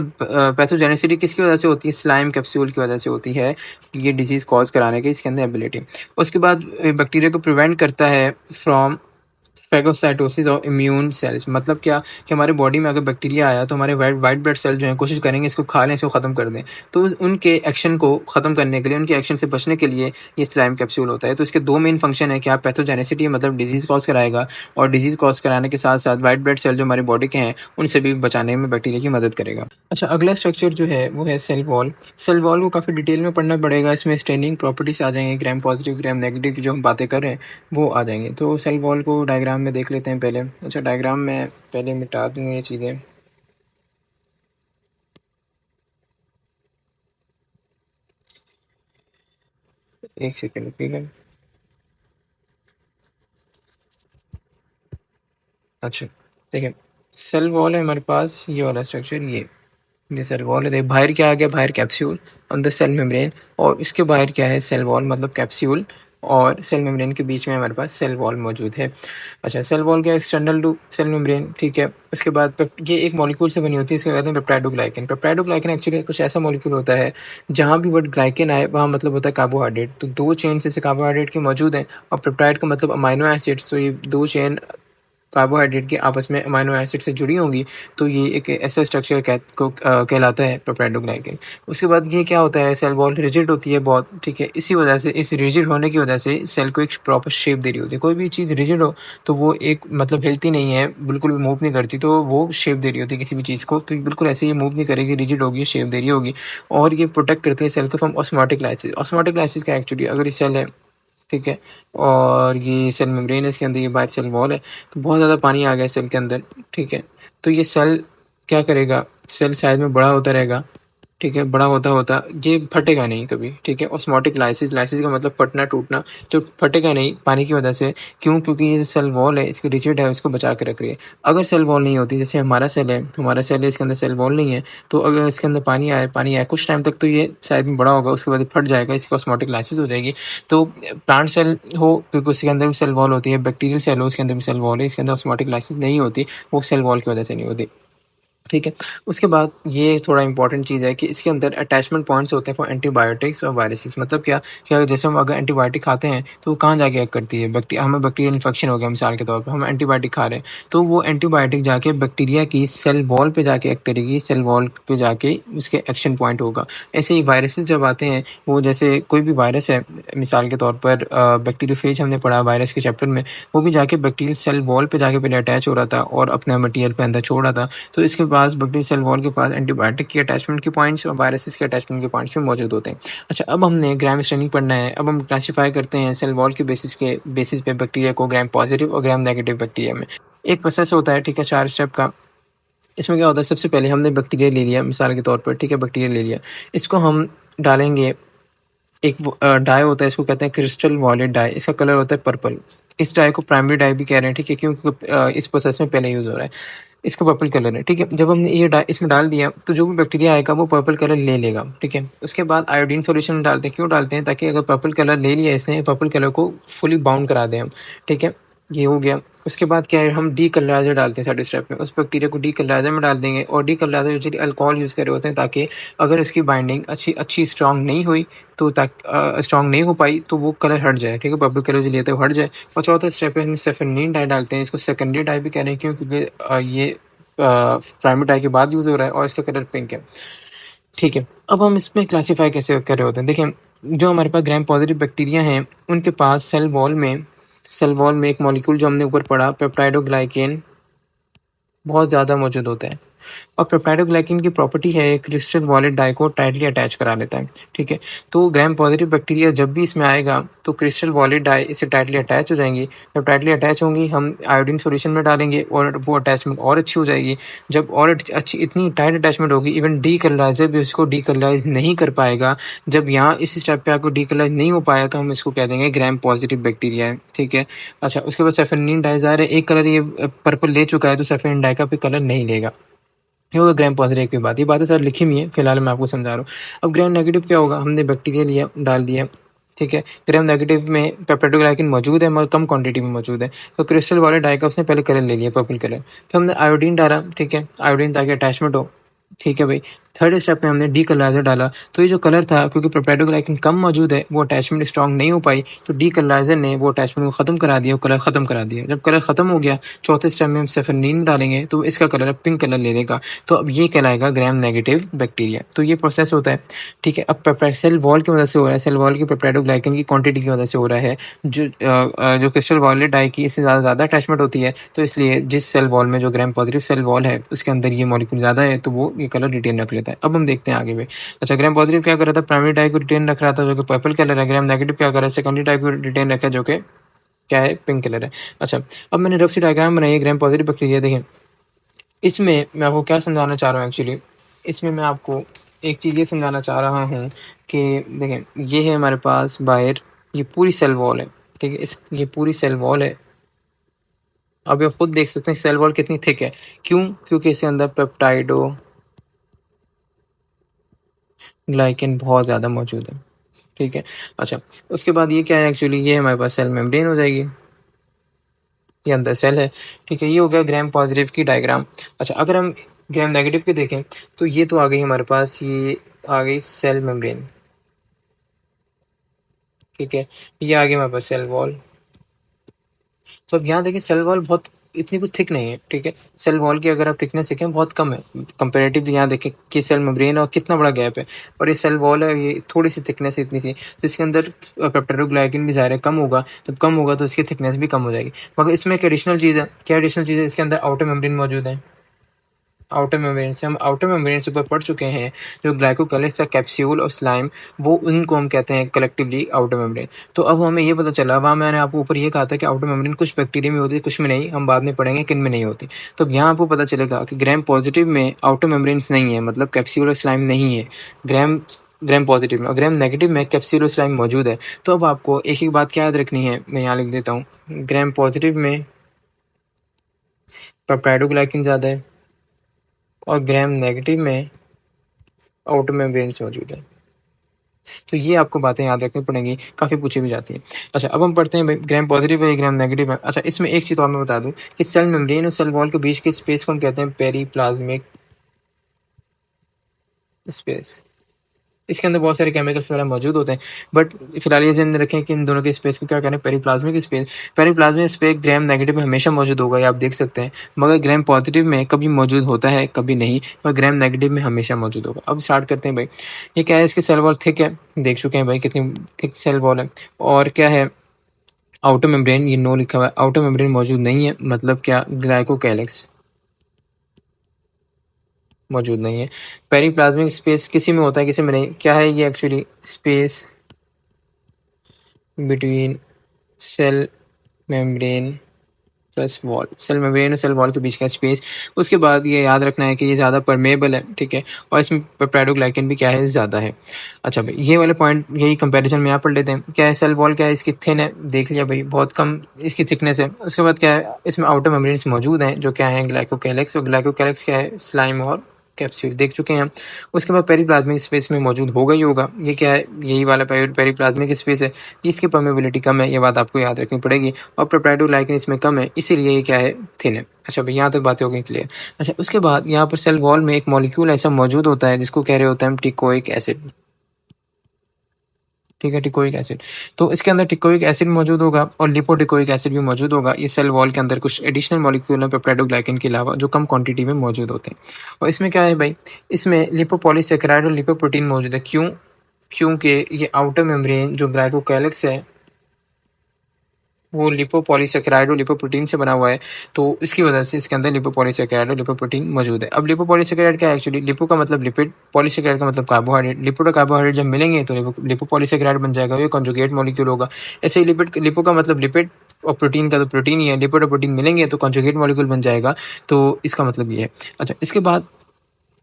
पैथोजेनेसिटी किसकी वजह से होती है, स्लाइम कैप्सूल की वजह से होती है, ये डिजीज कॉज कराने की इसके अंदर एबिलिटी। उसके बाद बैक्टीरिया को प्रिवेंट करता है फ्रॉम फेगोसाइटोसिस और इम्यून सेल्स। मतलब क्या, कि हमारे बॉडी में अगर बैक्टीरिया आया तो हमारे वाइट ब्लड सेल जो है कोशिश करेंगे इसको खा लें, इसको ख़त्म कर दें। तो उनके एक्शन को ख़त्म करने के लिए, उनके एक्शन से बचने के लिए ये स्लाइम कैप्सूल होता है। तो इसके दो मेन फंक्शन है, कि आप पैथोजेनेसिटी, मतलब डिजीज़ कॉज कराएगा, और डिजीज़ कॉज कराने के साथ साथ वाइट ब्लड सेल जो हमारी बॉडी के हैं उनसे भी बचाने में बैक्टीरिया की मदद करेगा। अच्छा, अगला स्ट्रक्चर जो है वो है सेल वॉल। सेल वॉल को काफ़ी डिटेल में पढ़ना पड़ेगा, इसमें स्टेनिंग प्रॉपर्टीज आ जाएंगे, ग्राम पॉजिटिव ग्राम नेगेटिव जो हम बातें कर रहे हैं वो आ जाएंगे। तो सेल वॉल को डायग्राम में देख लेते हैं पहले। अच्छा, डायग्राम में पहले मिटा दूँ ये चीज़ें। एक सेकेंड, ठीक है। अच्छा, ठीक है, सेल वॉल है हमारे पास, ये वाला स्ट्रक्चर, ये ये सेल वॉल है। बाहर क्या आ गया, बाहर capsule on the cell membrane, और इसके बाहर क्या है, सेल वॉल मतलब कैप्सूल और सेल मेम्ब्रेन के बीच में हमारे पास सेल वॉल मौजूद है। अच्छा, सेल वॉल क्या, एक्सटर्नल टू सेल मेम्ब्रेन, ठीक है। उसके बाद ये एक मॉलिक्यूल से बनी होती है, इसको कहते हैं पेप्टाइडोग्लाइकन। पेप्टाइडोग्लाइकन एक्चुअली कुछ ऐसा मॉलिक्यूल होता है जहाँ भी वर्ड ग्लाइकन आए वहाँ मतलब होता है कार्बोहाइड्रेट। तो दो चेन से कार्बोहाइड्रेट के मौजूद हैं, और पेप्टाइड का मतलब अमाइनो एसिड्स। तो ये दो चेन कार्बोहाइड्रेट की आपस में अमाइनो एसिड से जुड़ी होंगी, तो ये एक ऐसा स्ट्रक्चर कहलाता है पेप्टाइडोग्लाइकन। उसके बाद ये क्या होता है, सेल वॉल रिजिड होती है बहुत, ठीक है। इसी वजह से, इस रिजिड होने की वजह से सेल को एक प्रॉपर शेप दे रही होती है। कोई भी चीज़ रिजिड हो तो वो एक मतलब हिलती नहीं है, बिल्कुल भी मूव नहीं करती, तो वो शेप दे रही होती है किसी भी चीज़ को। तो बिल्कुल ऐसे ही मूव नहीं करेगी, रिजिड होगी, शेप दे रही होगी। और ये प्रोटेक्ट करती है सेल को from osmotic lysis. Osmotic lysis क्या एक्चुअली, अगर ये सेल है, ठीक है, और ये सेल मेम्ब्रेन है, इसके अंदर ये बाहर सेल वॉल है, तो बहुत ज़्यादा पानी आ गया सेल के अंदर, ठीक है। तो ये सेल क्या करेगा, सेल साइज में बड़ा होता रहेगा, ठीक है। बड़ा होता होता ये फटेगा नहीं कभी, ठीक है। ऑस्मोटिक लाइसिस, लाइसिस का मतलब फटना, टूटना, जो फटेगा नहीं पानी की वजह से। क्यों? क्योंकि ये सेल वॉल है, इसकी रिजिड है, इसको बचा के रख रही है। अगर सेल वॉल नहीं होती, जैसे हमारा सेल है, हमारा सेल है, इसके अंदर सेल वॉल नहीं है, तो अगर इसके अंदर पानी आए कुछ टाइम तक, तो ये साइज में बड़ा होगा, उसके बाद फट जाएगा, इसकी ऑस्मोटिक लाइसिस हो जाएगी। तो प्लांट सेल हो, क्योंकि उसके अंदर भी सेल वॉल होती है, बैक्टीरियल सेल हो, उसके अंदर भी सेल वॉल है, इसके अंदर ऑस्मोटिक लाइसिस नहीं होती, वो सेल वॉल की वजह से नहीं होती, ठीक है। उसके बाद ये थोड़ा इंपॉर्टेंट चीज़ है कि इसके अंदर अटैचमेंट पॉइंट्स होते हैं फॉर एंटीबायोटिक्स और वायरसेस। मतलब क्या, क्या जैसे हम अगर एंटीबायोटिक खाते हैं तो वो कहाँ जाके एक्ट करती है, हमें बैक्टीरियल इन्फेक्शन हो गया मिसाल के तौर पर, हम एंटीबायोटिक खा रहे हैं, तो वो एंटीबायोटिक जाके बैक्टीरिया की सेल वॉल पे जाके एक्ट करेगी, सेल वॉल पे जाके उसके एक्शन पॉइंट होगा। ऐसे ही वायरसेस जब आते हैं, वो जैसे कोई भी वायरस है, मिसाल के तौर पर बैक्टीरियोफेज हमने पढ़ा वायरस के चैप्टर में, वो भी जाके बैक्टीरियल सेल वॉल पे जाके पहले अटैच हो रहा था और अपना मटीरियल पे अंदर छोड़ रहा था। तो इसके पास बैक्टीरियल सेल वॉल के पास एंटीबायोटिक के अटैचमेंट के पॉइंट्स और वायरसेस के अटैचमेंट के पॉइंट्स भी मौजूद होते हैं। अच्छा, अब हमने ग्राम स्टेनिंग पढ़ना है। अब हम क्लासीफाई करते हैं सेल वॉल के बेसिस पे बैक्टीरिया को ग्राम पॉजिटिव और ग्राम नेगेटिव बैक्टीरिया में। एक प्रोसेस होता है, ठीक है, 4 स्टेप का। इसमें क्या होता है, सबसे पहले हमने बैक्टीरिया ले लिया मिसाल के तौर पर, ठीक है, बैक्टीरिया ले लिया, इसको हम डालेंगे। एक डाई होता है, इसको कहते हैं क्रिस्टल वॉलेट डाई, इसका कलर होता है पर्पल। इस डाई को प्राइमरी डाई भी कह रहे हैं, ठीक है, क्योंकि इस प्रोसेस में पहले यूज हो रहा है। इसका पर्पल कलर है, ठीक है। जब हमने ये इसमें डाल दिया, तो जो भी बैक्टीरिया आएगा वो पर्पल कलर ले लेगा, ठीक है। उसके बाद आयोडीन सॉल्यूशन में डालते हैं। क्यों डालते हैं? ताकि अगर पर्पल कलर ले लिया इसने, पर्पल कलर को फुली बाउंड करा दें हम, ठीक है। ये हो गया। उसके बाद क्या है, हम डी कलराइजर डालते हैं थर्ड स्टेप में। उस बैक्टीरिया को डी कलराइजर में डाल देंगे, और डी कलराइजर यूजुअली अल्कोहल यूज़ कर रहे होते हैं, ताकि अगर इसकी बाइंडिंग अच्छी स्ट्रांग नहीं हुई, तो स्ट्रांग नहीं हो पाई, तो वो कलर हट जाए, ठीक है, पर्पल कलर जो लेते हैं वो हट जाए। और चौथा स्टेप है, हम सेफेनिन डाई डालते हैं। इसको सेकेंडरी डाई भी कह रहे हैं, क्यों? क्योंकि ये प्राइमरी डाई के बाद यूज़ हो रहा है और इसका कलर पिंक है, ठीक है। अब हम इसमें क्लासीफाई कैसे कर रहे होते हैं, देखिए, जो हमारे पास ग्राम पॉजिटिव बैक्टीरिया हैं, उनके पास सेल वॉल में एक मॉलिक्यूल जो हमने ऊपर पढ़ा, पेप्टाइडोग्लाइकेन, बहुत ज़्यादा मौजूद होता है। और पेप्टाइडोग्लाइकिन की प्रॉपर्टी है, क्रिस्टल वॉलेट डाई को टाइटली अटैच करा लेता है, ठीक है। तो ग्राम पॉजिटिव बैक्टीरिया जब भी इसमें आएगा, तो क्रिस्टल वॉलेट डाई इससे टाइटली अटैच हो जाएंगी। जब टाइटली अटैच होंगी, हम आयोडीन सॉल्यूशन में डालेंगे और वो अटैचमेंट और अच्छी हो जाएगी। जब और अच्छी इतनी टाइट अटैचमेंट होगी, इवन डी कलराइजर भी उसको डी कलराइज नहीं कर पाएगा। जब यहाँ इस स्टेप पे आपको डी कलराइज नहीं हो पाया, तो हम इसको कह देंगे ग्राम पॉजिटिव बैक्टीरिया है, ठीक है। अच्छा, उसके बाद सेफेनिन डाई ज़ाहिर है एक कलर ये पर्पल ले चुका है, तो सेफेनिन डाई का भी कलर नहीं लेगा। ये होगा ग्राम पॉजिटिव की बात। ये बातें सर लिखी हुई है, फिलहाल मैं आपको समझा रहा हूँ। अब ग्राम नेगेटिव क्या होगा, हमने बैक्टीरिया लिया, डाल दिया, ठीक है। ग्राम नेगेटिव में पेप्टाइडोग्लाइकिन मौजूद है, मगर कम क्वांटिटी में मौजूद है। तो क्रिस्टल वाले डाई का उसने पहले कलर ले लिया, पर्पल कलर। फिर हमने आयोडीन डाला, ठीक है, आयोडीन ताकि अटैचमेंट हो, ठीक है भाई। थर्ड स्टेप में हमने डी कलराइजर डाला। तो ये जो कलर था, क्योंकि पेप्टाइडोग्लाइकिन कम मौजूद है, वो अटैचमेंट स्ट्रॉन्ग नहीं हो पाई, तो डी कलराइजर ने वो अटैचमेंट को खत्म करा दिया, कलर खत्म करा दिया। जब कलर खत्म हो गया, चौथे स्टेप में हम सेफेनिन डालेंगे, तो इसका कलर पिंक कलर ले लेगा। तो अब ये कहलाएगा ग्राम नेगेटिव बैक्टीरिया। तो ये प्रोसेस होता है, ठीक है। अब सेल वॉल की वजह से हो रहा है, सेल वॉल की पेप्टाइडोग्लाइकिन की क्वांटिटी की वजह से हो रहा है। जो क्रिस्टल वॉलेट डाई की इससे ज़्यादा अटैचमेंट होती है, तो इसलिए जिस सेल वॉल में जो ग्राम पॉजिटिव सेल वॉल है, उसके अंदर ये मॉलिक्यूल ज़्यादा है, तो वो ये कलर रिटेन रख लेता है। अब हम देखते हैं आगे भी। अच्छा, ग्राम पॉजिटिव क्या कर रहा था, प्राइमरी डाई को रिटेन रख रहा था, जो कि पर्पल कलर है। ग्राम नेगेटिव क्या कर रहा है, सेकेंडरी डाई को रिटेन रखा है, जो कि क्या है, पिंक कलर है। अच्छा, अब मैंने रफ सी डायग्राम बनाई है ग्राम पॉजिटिव बैक्टीरिया। देखें, इसमें मैं आपको क्या समझाना चाह रहा हूँ एक्चुअली, इसमें मैं आपको एक चीज़ ये समझाना चाह रहा हूँ कि देखें, ये है हमारे पास बाहर, ये पूरी सेल वॉल है, ठीक है। ये पूरी सेल वॉल है। अब ये खुद देख सकते हैं सेल वॉल कितनी थिक है। क्यों? क्योंकि इसके अंदर पेप्टाइडो ग्लाइकेन बहुत ज़्यादा मौजूद है, ठीक है। अच्छा, उसके बाद ये क्या है एक्चुअली, ये हमारे पास सेल मेम्ब्रेन हो जाएगी, ये अंदर सेल है, ठीक है। ये हो गया ग्राम पॉजिटिव की डायग्राम। अच्छा, अगर हम ग्राम नेगेटिव की देखें तो ये तो आ गई हमारे पास, ये आ गई सेल मेम्ब्रेन, ठीक है। ये आ गया हमारे पास सेल वॉल। तो अब यहाँ देखिए सेल वॉल बहुत इतनी कुछ थिक नहीं है, ठीक है। सेल वॉल की अगर आप थिकनेस देखें बहुत कम है कंपेरेटिवली, यहाँ देखें कि सेल मेम्ब्रेन और कितना बड़ा गैप है, और ये सेल वॉल है, ये थोड़ी सी थिकनेस है इतनी सी, तो इसके अंदर पेप्टाइडोग्लाइकिन भी ज़ाहिर है कम होगा, जब कम होगा तो इसकी थिकनेस भी कम हो जाएगी। मगर इसमें एक एडिशनल चीज़ है, क्या एडिशनल चीज़ है, इसके अंदर आउटर मेम्ब्रेन मौजूद है। आउटर मेम्ब्रेन से हम आउटर मेम्ब्रेन से ऊपर पढ़ चुके हैं, जो ग्लाइकोकैलिक्स का कैप्सूल और स्लाइम, वो उनको हम कहते हैं कलेक्टिवली आउटर मेम्ब्रेन। तो अब हमें ये पता चला, अब मैंने आपको ऊपर ये कहा था कि आउटर मेम्ब्रेन कुछ बैक्टीरिया में होती है, कुछ में नहीं, हम बाद में पढ़ेंगे किन में नहीं होती। तो अब यहाँ आपको पता चलेगा कि ग्राम पॉजिटिव में आउटर मेम्ब्रेन्स नहीं है, मतलब कैप्सूल और स्लाइम नहीं है ग्राम ग्राम पॉजिटिव में, और ग्राम नेगेटिव में कैप्सूल और स्लाइम मौजूद है। तो अब आपको एक एक बात क्या याद रखनी है, मैं यहाँ लिख देता हूँ। ग्राम पॉजिटिव में पेप्टाइडोग्लाइकिन ज़्यादा है, और ग्राम नेगेटिव में आउटर मेम्ब्रेन्स मौजूद है। तो ये आपको बातें याद रखनी पड़ेंगी, काफ़ी पूछी भी जाती है। अच्छा, अब हम पढ़ते हैं भाई, ग्राम पॉजिटिव है, ग्राम नेगेटिव है। अच्छा, इसमें एक चीज़ और मैं बता दूं कि सेल मेम्ब्रेन और सेल वॉल के बीच के स्पेस को हम कहते हैं पेरीप्लाज्मिक स्पेस। इसके अंदर बहुत सारे केमिकल्स वगैरह मौजूद होते हैं, बट फिलहाल ये ध्यान रखें कि इन दोनों के स्पेस को क्या कहते हैं, periplasmic space. Periplasmic space gram negative में हमेशा मौजूद होगा, ये आप देख सकते हैं, मगर ग्राम पॉजिटिव में कभी मौजूद होता है कभी नहीं, पर ग्राम नेगेटिव में हमेशा मौजूद होगा। अब स्टार्ट करते हैं भाई, ये क्या है, इसकी सेल वॉल थिक है, देख चुके हैं भाई कितनी थिक सेल वॉल है। और क्या है, आउटर मेम्ब्रेन, ये नो लिखा हुआ है, आउटर मेम्ब्रेन मौजूद नहीं है, मतलब क्या, ग्लाइकोकैलिक्स मौजूद नहीं है। पेरीप्लाज्मिक स्पेस किसी में होता है किसी में नहीं, क्या है ये actually, space between cell membrane plus wall, cell membrane और सेल वॉल के बीच का स्पेस। उसके बाद ये याद रखना है कि ये ज़्यादा परमेबल है, ठीक है, और इसमें पेप्टाइडोग्लाइकन भी क्या है, ज़्यादा है। अच्छा भाई, ये वाले पॉइंट, यही कंपैरिजन में यहाँ पढ़ लेते हैं। क्या है, सेल वॉल क्या है, इसकी थिन है, देख लिया भाई, बहुत कम इसकी थिकनेस है। उसके बाद क्या है, इसमें आउटर मेम्ब्रेन्स मौजूद हैं, जो क्या है, ग्लाइकोकैलिक्स, और ग्लाइकोकैलिक्स क्या है, स्लाइम और कैप्सूल, देख चुके हैं हम। उसके बाद पेरीप्लाज्मिक स्पेस में मौजूद होगा ही होगा, ये क्या है, यही वाला पेरीप्लाज्मिक स्पेस है, इसकी परमेबिलिटी कम है, ये बात आपको याद रखनी पड़ेगी, और पेप्टाइडोग्लाइकन इसमें कम है, इसीलिए ये क्या है, थिन है। अच्छा भाई, यहाँ तक बातें हो गई क्लियर। अच्छा, उसके बाद यहाँ पर सेल वॉल में एक मॉलिक्यूल ऐसा मौजूद होता है जिसको कह रहे होते हैं हम टिकोइक एसिड, ठीक है, टिकोइक एसिड। तो इसके अंदर टिकोइक एसिड मौजूद होगा और लिपोटिकोइक एसिड भी मौजूद होगा। ये सेल वॉल के अंदर कुछ एडिशनल मॉलिक्यूल हैं पेप्टाइडोग्लाइकन के अलावा, जो कम क्वांटिटी में मौजूद होते हैं। और इसमें क्या है भाई, इसमें लिपोपॉलीसेकेराइड और लिपोप्रोटीन मौजूद है। क्यों? क्योंकि ये आउटर मेम्ब्रेन जो ग्लाइकोकैलिक्स है, वो लिपोपॉलीसेकेराइड और लिपोप्रोटीन से बना हुआ है, तो इसकी वजह से इसके अंदर लिपोपॉलीसेकेराइड और लिपोप्रोटीन मौजूद है। अब लिपोपॉलीसेकेराइड क्या है एक्चुअली, लिपो का मतलब लिपिड, पॉलीसेकेराइड का मतलब कार्बोहाइड्रेट। लिपिड और कार्बोहाइड्रेट जब मिलेंगे तो लिपोपॉलीसेकेराइड बन जाएगा, ये कॉन्जुगेट मॉलिक्यूल होगा। ऐसे ही लिपो का मतलब लिपिड, और प्रोटीन का तो प्रोटीन ही है, लिपिड और प्रोटीन मिलेंगे तो कॉन्जुगेट मॉलिक्यूल बन जाएगा, तो इसका मतलब ये है। अच्छा, इसके बाद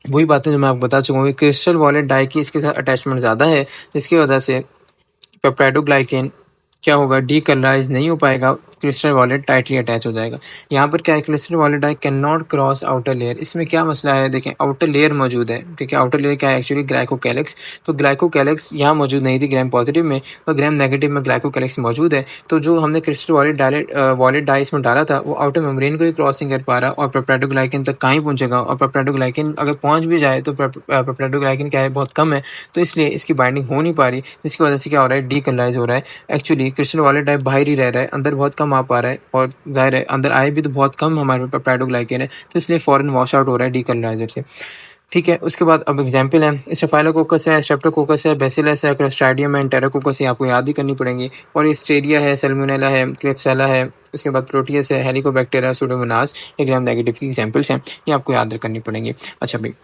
वही बातें जो मैं आपको बता चुका हूँ, क्रिस्टल वॉलेट डाई की इसके साथ अटैचमेंट ज़्यादा है, जिसकी वजह से पेप्टाइडोग्लाइकेन क्या होगा, डीकलराइज नहीं हो पाएगा, क्रिस्टल वॉलेट टाइटली अटैच हो जाएगा। यहाँ पर क्या है, crystal violet dye can not cross outer layer. इसमें क्या मसला है, देखें आउटर लेयर मौजूद है, ठीक है। आउटर लेयर क्या है एक्चुअली, ग्लाइकोकैलिक्स। तो ग्लाइकोकैलिक्स यहाँ मौजूद नहीं थी ग्राम पॉजिटिव में, और ग्राम नेगेटिव में ग्लाइकोकैलिक्स मौजूद है। तो जो हमने क्रिस्टल वॉलेट डाई इसमें डाला था, वो आउटर मेम्ब्रेन को ही क्रॉसिंग कर पा रहा, और पेप्टाइडोग्लाइकन तक कहाँ ही पहुँचेगा, और पेप्टाइडोग्लाइकन अगर पहुँच भी जाए तो पेप्टाइडोग्लाइकन क्या है, बहुत कम है, तो इसलिए इसकी बाइंडिंग हो नहीं पा रही, जिसकी वजह से क्या हो रहा है, डीकलराइज हो रहा है। एक्चुअली क्रिस्टल वॉलेट डाई बाहर ही रह रहा है, अंदर बहुत कम आ पा रहा है, और जाहिर है अंदर आए भी तो बहुत कम हमारे पेप्टाइडोग्लाइकन है, तो इसलिए फॉरन वॉश आउट हो रहा है डीकलराइजर से, ठीक है। उसके बाद अब एग्जाम्पल है, स्टेफाइलोकोकस है, स्ट्रेप्टोकोकस है, बेसिलस है, क्लोस्ट्राइडियम है, एंटेरोकोकस, ये आपको याद ही करनी पड़ेंगी। और हिस्टेरिया है, सल्मोनेला है, क्लेप्सिला है, उसके बाद प्रोटियस है, हेलिकोबैक्टर, सूडोमोनास, ये ग्राम नेगेटिव की एग्जाम्पल्स हैं, ये आपको याद करनी पड़ेंगी। अच्छा भाई,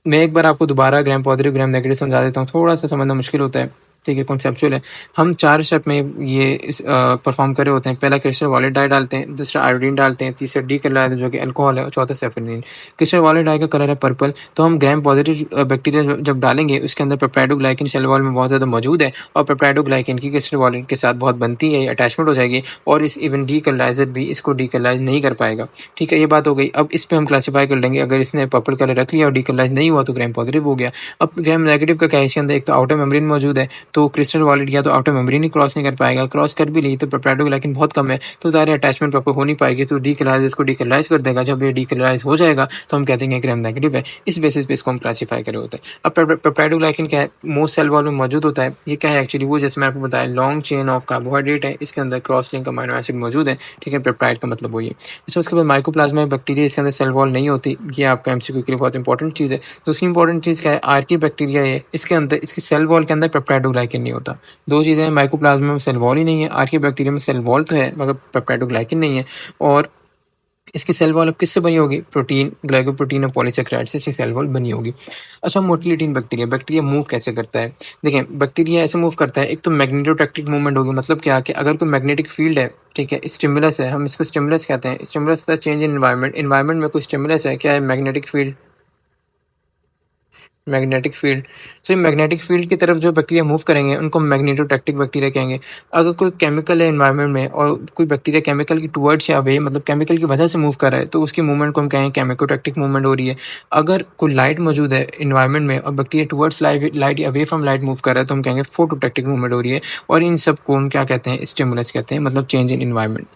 मैं एक बार आपको दोबारा ग्राम पॉजिटिव ग्राम नेगेटिव समझा देता हूँ, थोड़ा सा समझना मुश्किल होता है। ठीक है, कॉन्सेप्चुअल है। हम 4 स्टेप में ये परफ़ॉर्म कर रहे होते हैं। पहला क्रिस्टल वॉलेट डाई डालते हैं, दूसरा आयोडीन डालते हैं, तीसरा डीक्लोराइड जो कि अल्कोहल है और चौथा सेफेनिन। क्रिस्टल वॉलेट डाई का कलर है पर्पल, तो हम ग्राम पॉज़िटिव बैक्टीरिया जब डालेंगे उसके अंदर पेप्टाइडोग्लाइकिन सेल वॉल में बहुत ज़्यादा मौजूद है और पेप्टाइडोग्लाइकिन की क्रिस्टल वॉलेट के साथ बहुत बनती है, अटैचमेंट हो जाएगी और इस इवन डीकलराइज़र भी इसको डीकलराइज़ नहीं कर पाएगा। ठीक है, ये बात हो गई। अब इस पे हम क्लासिफ़ाई कर लेंगे, अगर इसने पर्पल कलर रख लिया और डीकलराइज़ नहीं हुआ तो ग्राम पॉज़िटिव हो गया। अब ग्राम नेगेटिव का क्या है, इसके अंदर एक तो आउटर मेम्ब्रेन मौजूद है, तो क्रिस्टल वॉलेट या तो आउटर मेम्ब्रेन ही क्रॉस नहीं कर पाएगा, क्रॉस कर भी ली तो पेप्टाइडोग्लाइकिन बहुत कम है, तो ज़ाहिर है अटैचमेंट प्रॉपर हो नहीं पाएगी, तो डीकलराइज़ इसको डीकलराइज़ कर देगा। जब ये डीकलराइज़ हो जाएगा तो हम कहते हैं ग्राम नेगेटिव है। इस बेसिस पे इसको हम क्लासिफाई करे होते हैं। अब पेप्टाइडोग्लाइकिन क्या है, मोस्ट सेल वॉल में मौजूद होता है। ये क्या है एक्चुअली, वो जैसे मैं आपको बताया लॉन्ग चेन ऑफ कार्बोहाइड्रेट है, इसके अंदर क्रॉस लिंक अमीनो एसिड मौजूद है। ठीक है, पेप्टाइड का मतलब वही है। अच्छा, उसके बाद माइकोप्लाज्मा बैक्टीरिया, इसके अंदर सेल वॉल नहीं होती। ये आपका एमसीक्यू के लिए बहुत इंपॉर्टेंट चीज़ है। दूसरी इंपॉर्टेंट चीज़ क्या है, आर्की बैक्टीरिया है, इसके अंदर इसके सेल वॉल के अंदर पेप्टाइडोग्लाइकिन नहीं होता। 2 चीज़ें हैं, माइकोप्लाज्मा में सेल वॉल ही नहीं है, आर्कियोबैक्टीरियम में सेल वॉल तो है मगर पेप्टाइडोग्लाइकिन नहीं है। और इसकी सेल वॉल अब किससे बनी होगी, प्रोटीन, ग्लाइकोप्रोटीन और पॉलीसैकेराइड से इसकी सेल वॉल बनी होगी। अच्छा, मोटिलिटी इन बैक्टीरिया, बैक्टीरिया मूव कैसे करता है? देखें, बैक्टीरिया ऐसे मूव करता है, एक तो मैग्नेटोटैक्टिक मूवमेंट होगी, मतलब क्या कि अगर कोई मैग्नेटिक फील्ड है, ठीक है, स्टिमुलस है, हम इसको स्टिमुलस कहते हैं। स्टिमुलस होता है चेंज इन एनवायरनमेंट, एनवायरनमेंट में कोई स्टिमुलस है, क्या है, मैग्नेटिक फील्ड, मैग्नेटिक फील्ड। तो ये मैग्नेटिक फील्ड की तरफ जो बैक्टीरिया मूव करेंगे उनको मैग्नेटोटैक्टिक बैक्टीरिया कहेंगे। अगर कोई केमिकल है एनवायरनमेंट में और कोई बैक्टीरिया केमिकल की टुवर्ड्स या अवे, मतलब केमिकल की वजह से मूव कर रहा है, तो उसकी मूवमेंट को हम कहेंगे केमिकोटैक्टिक मूवमेंट हो रही है। अगर कोई लाइट मौजूद है एनवायरनमेंट में और बैक्टीरिया टुवर्ड्स लाइट या अवे फ्रॉम लाइट मूव कर रहा है, तो हम कहेंगे फोटोटैक्टिक मूवमेंट हो रही है। और इन सब को हम क्या कहते हैं, स्टिमुलस कहते हैं, मतलब चेंज इन एनवायरनमेंट।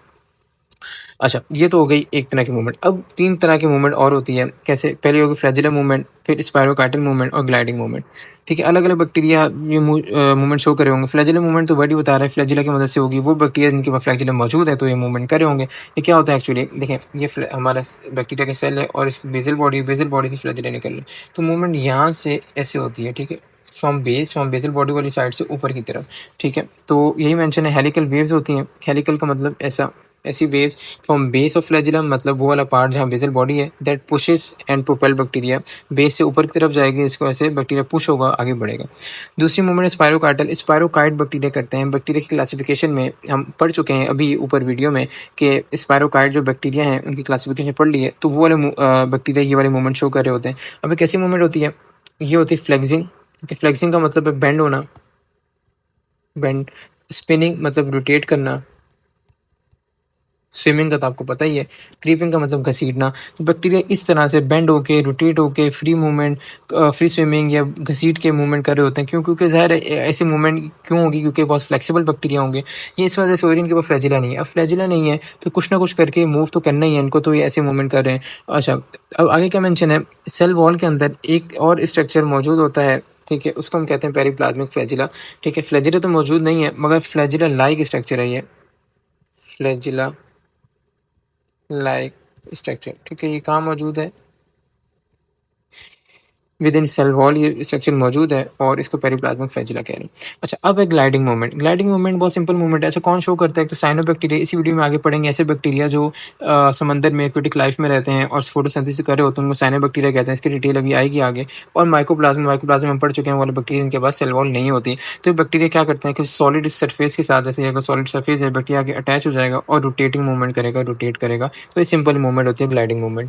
अच्छा, ये तो हो गई एक तरह की मूवमेंट। अब 3 तरह की मूवमेंट और होती है। कैसे? पहली होगी फ्लैजेलर मूवमेंट, फिर स्पाइरोकाइटल मूवमेंट और ग्लाइडिंग मूवमेंट। ठीक है, अलग-अलग बैक्टीरिया ये मूवमेंट शो कर रहे होंगे। फ्लैजेलर मूवमेंट तो वर्ड ही बता रहा है, फ्लैजेला की मदद से होगी। वो बैक्टीरिया जिनके पास फ्लैजेला मौजूद है तो ये मूवमेंट कर रहे होंगे। ये क्या होता है एक्चुअली, देखें, ये हमारा बैक्टीरिया का सेल है और इसकी बेसल बॉडी से फ्लैजेला निकल रहे हैं। तो मूवमेंट यहाँ से ऐसे होती है, ठीक है? फ्रॉम बेसल बॉडी वाली साइड से ऊपर की तरफ, ठीक है? तो यही मेंशन है, हेलिकल वेव्स होती हैं। हेलिकल का मतलब ऐसी waves from base of flagellum, मतलब वो वाला पार्ट जहाँ बेसल बॉडी है, that pushes and propel bacteria, base से ऊपर की तरफ जाएगी, इसको ऐसे बैक्टीरिया पुश होगा, आगे बढ़ेगा। दूसरी मूवमेंट स्पाइरोकाइटल, स्पाइरोकाइट बैक्टीरिया करते हैं। बैक्टीरिया की क्लासिफिकेशन में हम पढ़ चुके हैं अभी ऊपर वीडियो में कि स्पाइरोकाइट जो बैक्टीरिया हैं उनकी क्लासिफिकेशन पढ़ ली है, तो वो वाले बैक्टीरिया ये वाले मूवमेंट शो कर रहे होते हैं। अब एक ऐसी मूवमेंट होती है, ये होती है फ्लेक्सिंग। फ्लेक्सिंग का मतलब है बेंड होना, बेंड। स्पिनिंग मतलब रोटेट करना। स्विमिंग का तो आपको पता ही है। क्रीपिंग का मतलब घसीटना। तो बैक्टीरिया इस तरह से बेंड होके, रोटेट होके, फ्री मूवमेंट, फ्री स्विमिंग या घसीट के मूवमेंट कर रहे होते हैं। क्यों? क्योंकि ज़ाहिर है ऐसी मूवमेंट क्यों होगी, क्योंकि बहुत फ्लेक्सिबल बैक्टीरिया होंगे। ये इस वजह से हो रही है, इनके पास फ्लैजिला नहीं है। अब फ्लैजिला नहीं है तो कुछ ना कुछ करके मूव तो करना ही है इनको, तो ये ऐसे मूवमेंट कर रहे हैं। अच्छा, अब आगे क्या मेंशन है, सेल वॉल के अंदर एक और स्ट्रक्चर मौजूद होता है, ठीक है, उसको हम कहते हैं पेरिप्लाज्मिक फ्लैजिला। ठीक है, फ्लैजिला तो मौजूद नहीं है मगर फ्लैजिला लाइक स्ट्रक्चर है ये, फ्लैजिला लाइक स्ट्रक्चर। ठीक है, ये कहाँ मौजूद है, विद इन सेल वॉल ये स्ट्रक्चर मौजूद है और इसको पेरिप्लाज्मिक फ्लैजिला कह रहे हैं। अच्छा, अब है ग्लाइडिंग मूवमेंट। ग्लाइडिंग मूवमेंट बहुत सिंपल मूवमेंट है। अच्छा, कौन शो करता है, तो साइनोबैक्टीरिया। इसी वीडियो में आगे पढ़ेंगे ऐसे बैक्टीरिया जो समंदर में एक्वेटिक लाइफ में रहते हैं और फोटोसिंथेसिस कर रहे होते हैं, उनको साइनोबैक्टीरिया कहते हैं। इसकी डिटेल अभी आएगी आगे। और माइकोप्लाज्मा हम पढ़ चुके हैं, वाले बैक्टीरिया इनके पास सेल वॉल नहीं होती। तो ये बैक्टीरिया क्या करते हैं कि सॉलिड सरफेस के साथ, जैसे अगर सॉलिड सरफेस है, बैक्टीरिया आगे अटैच हो जाएगा और रोटेटिंग मूवमेंट करेगा, रोटेट करेगा। तो ये सिंपल मूवमेंट होती है ग्लाइडिंग मूवमेंट।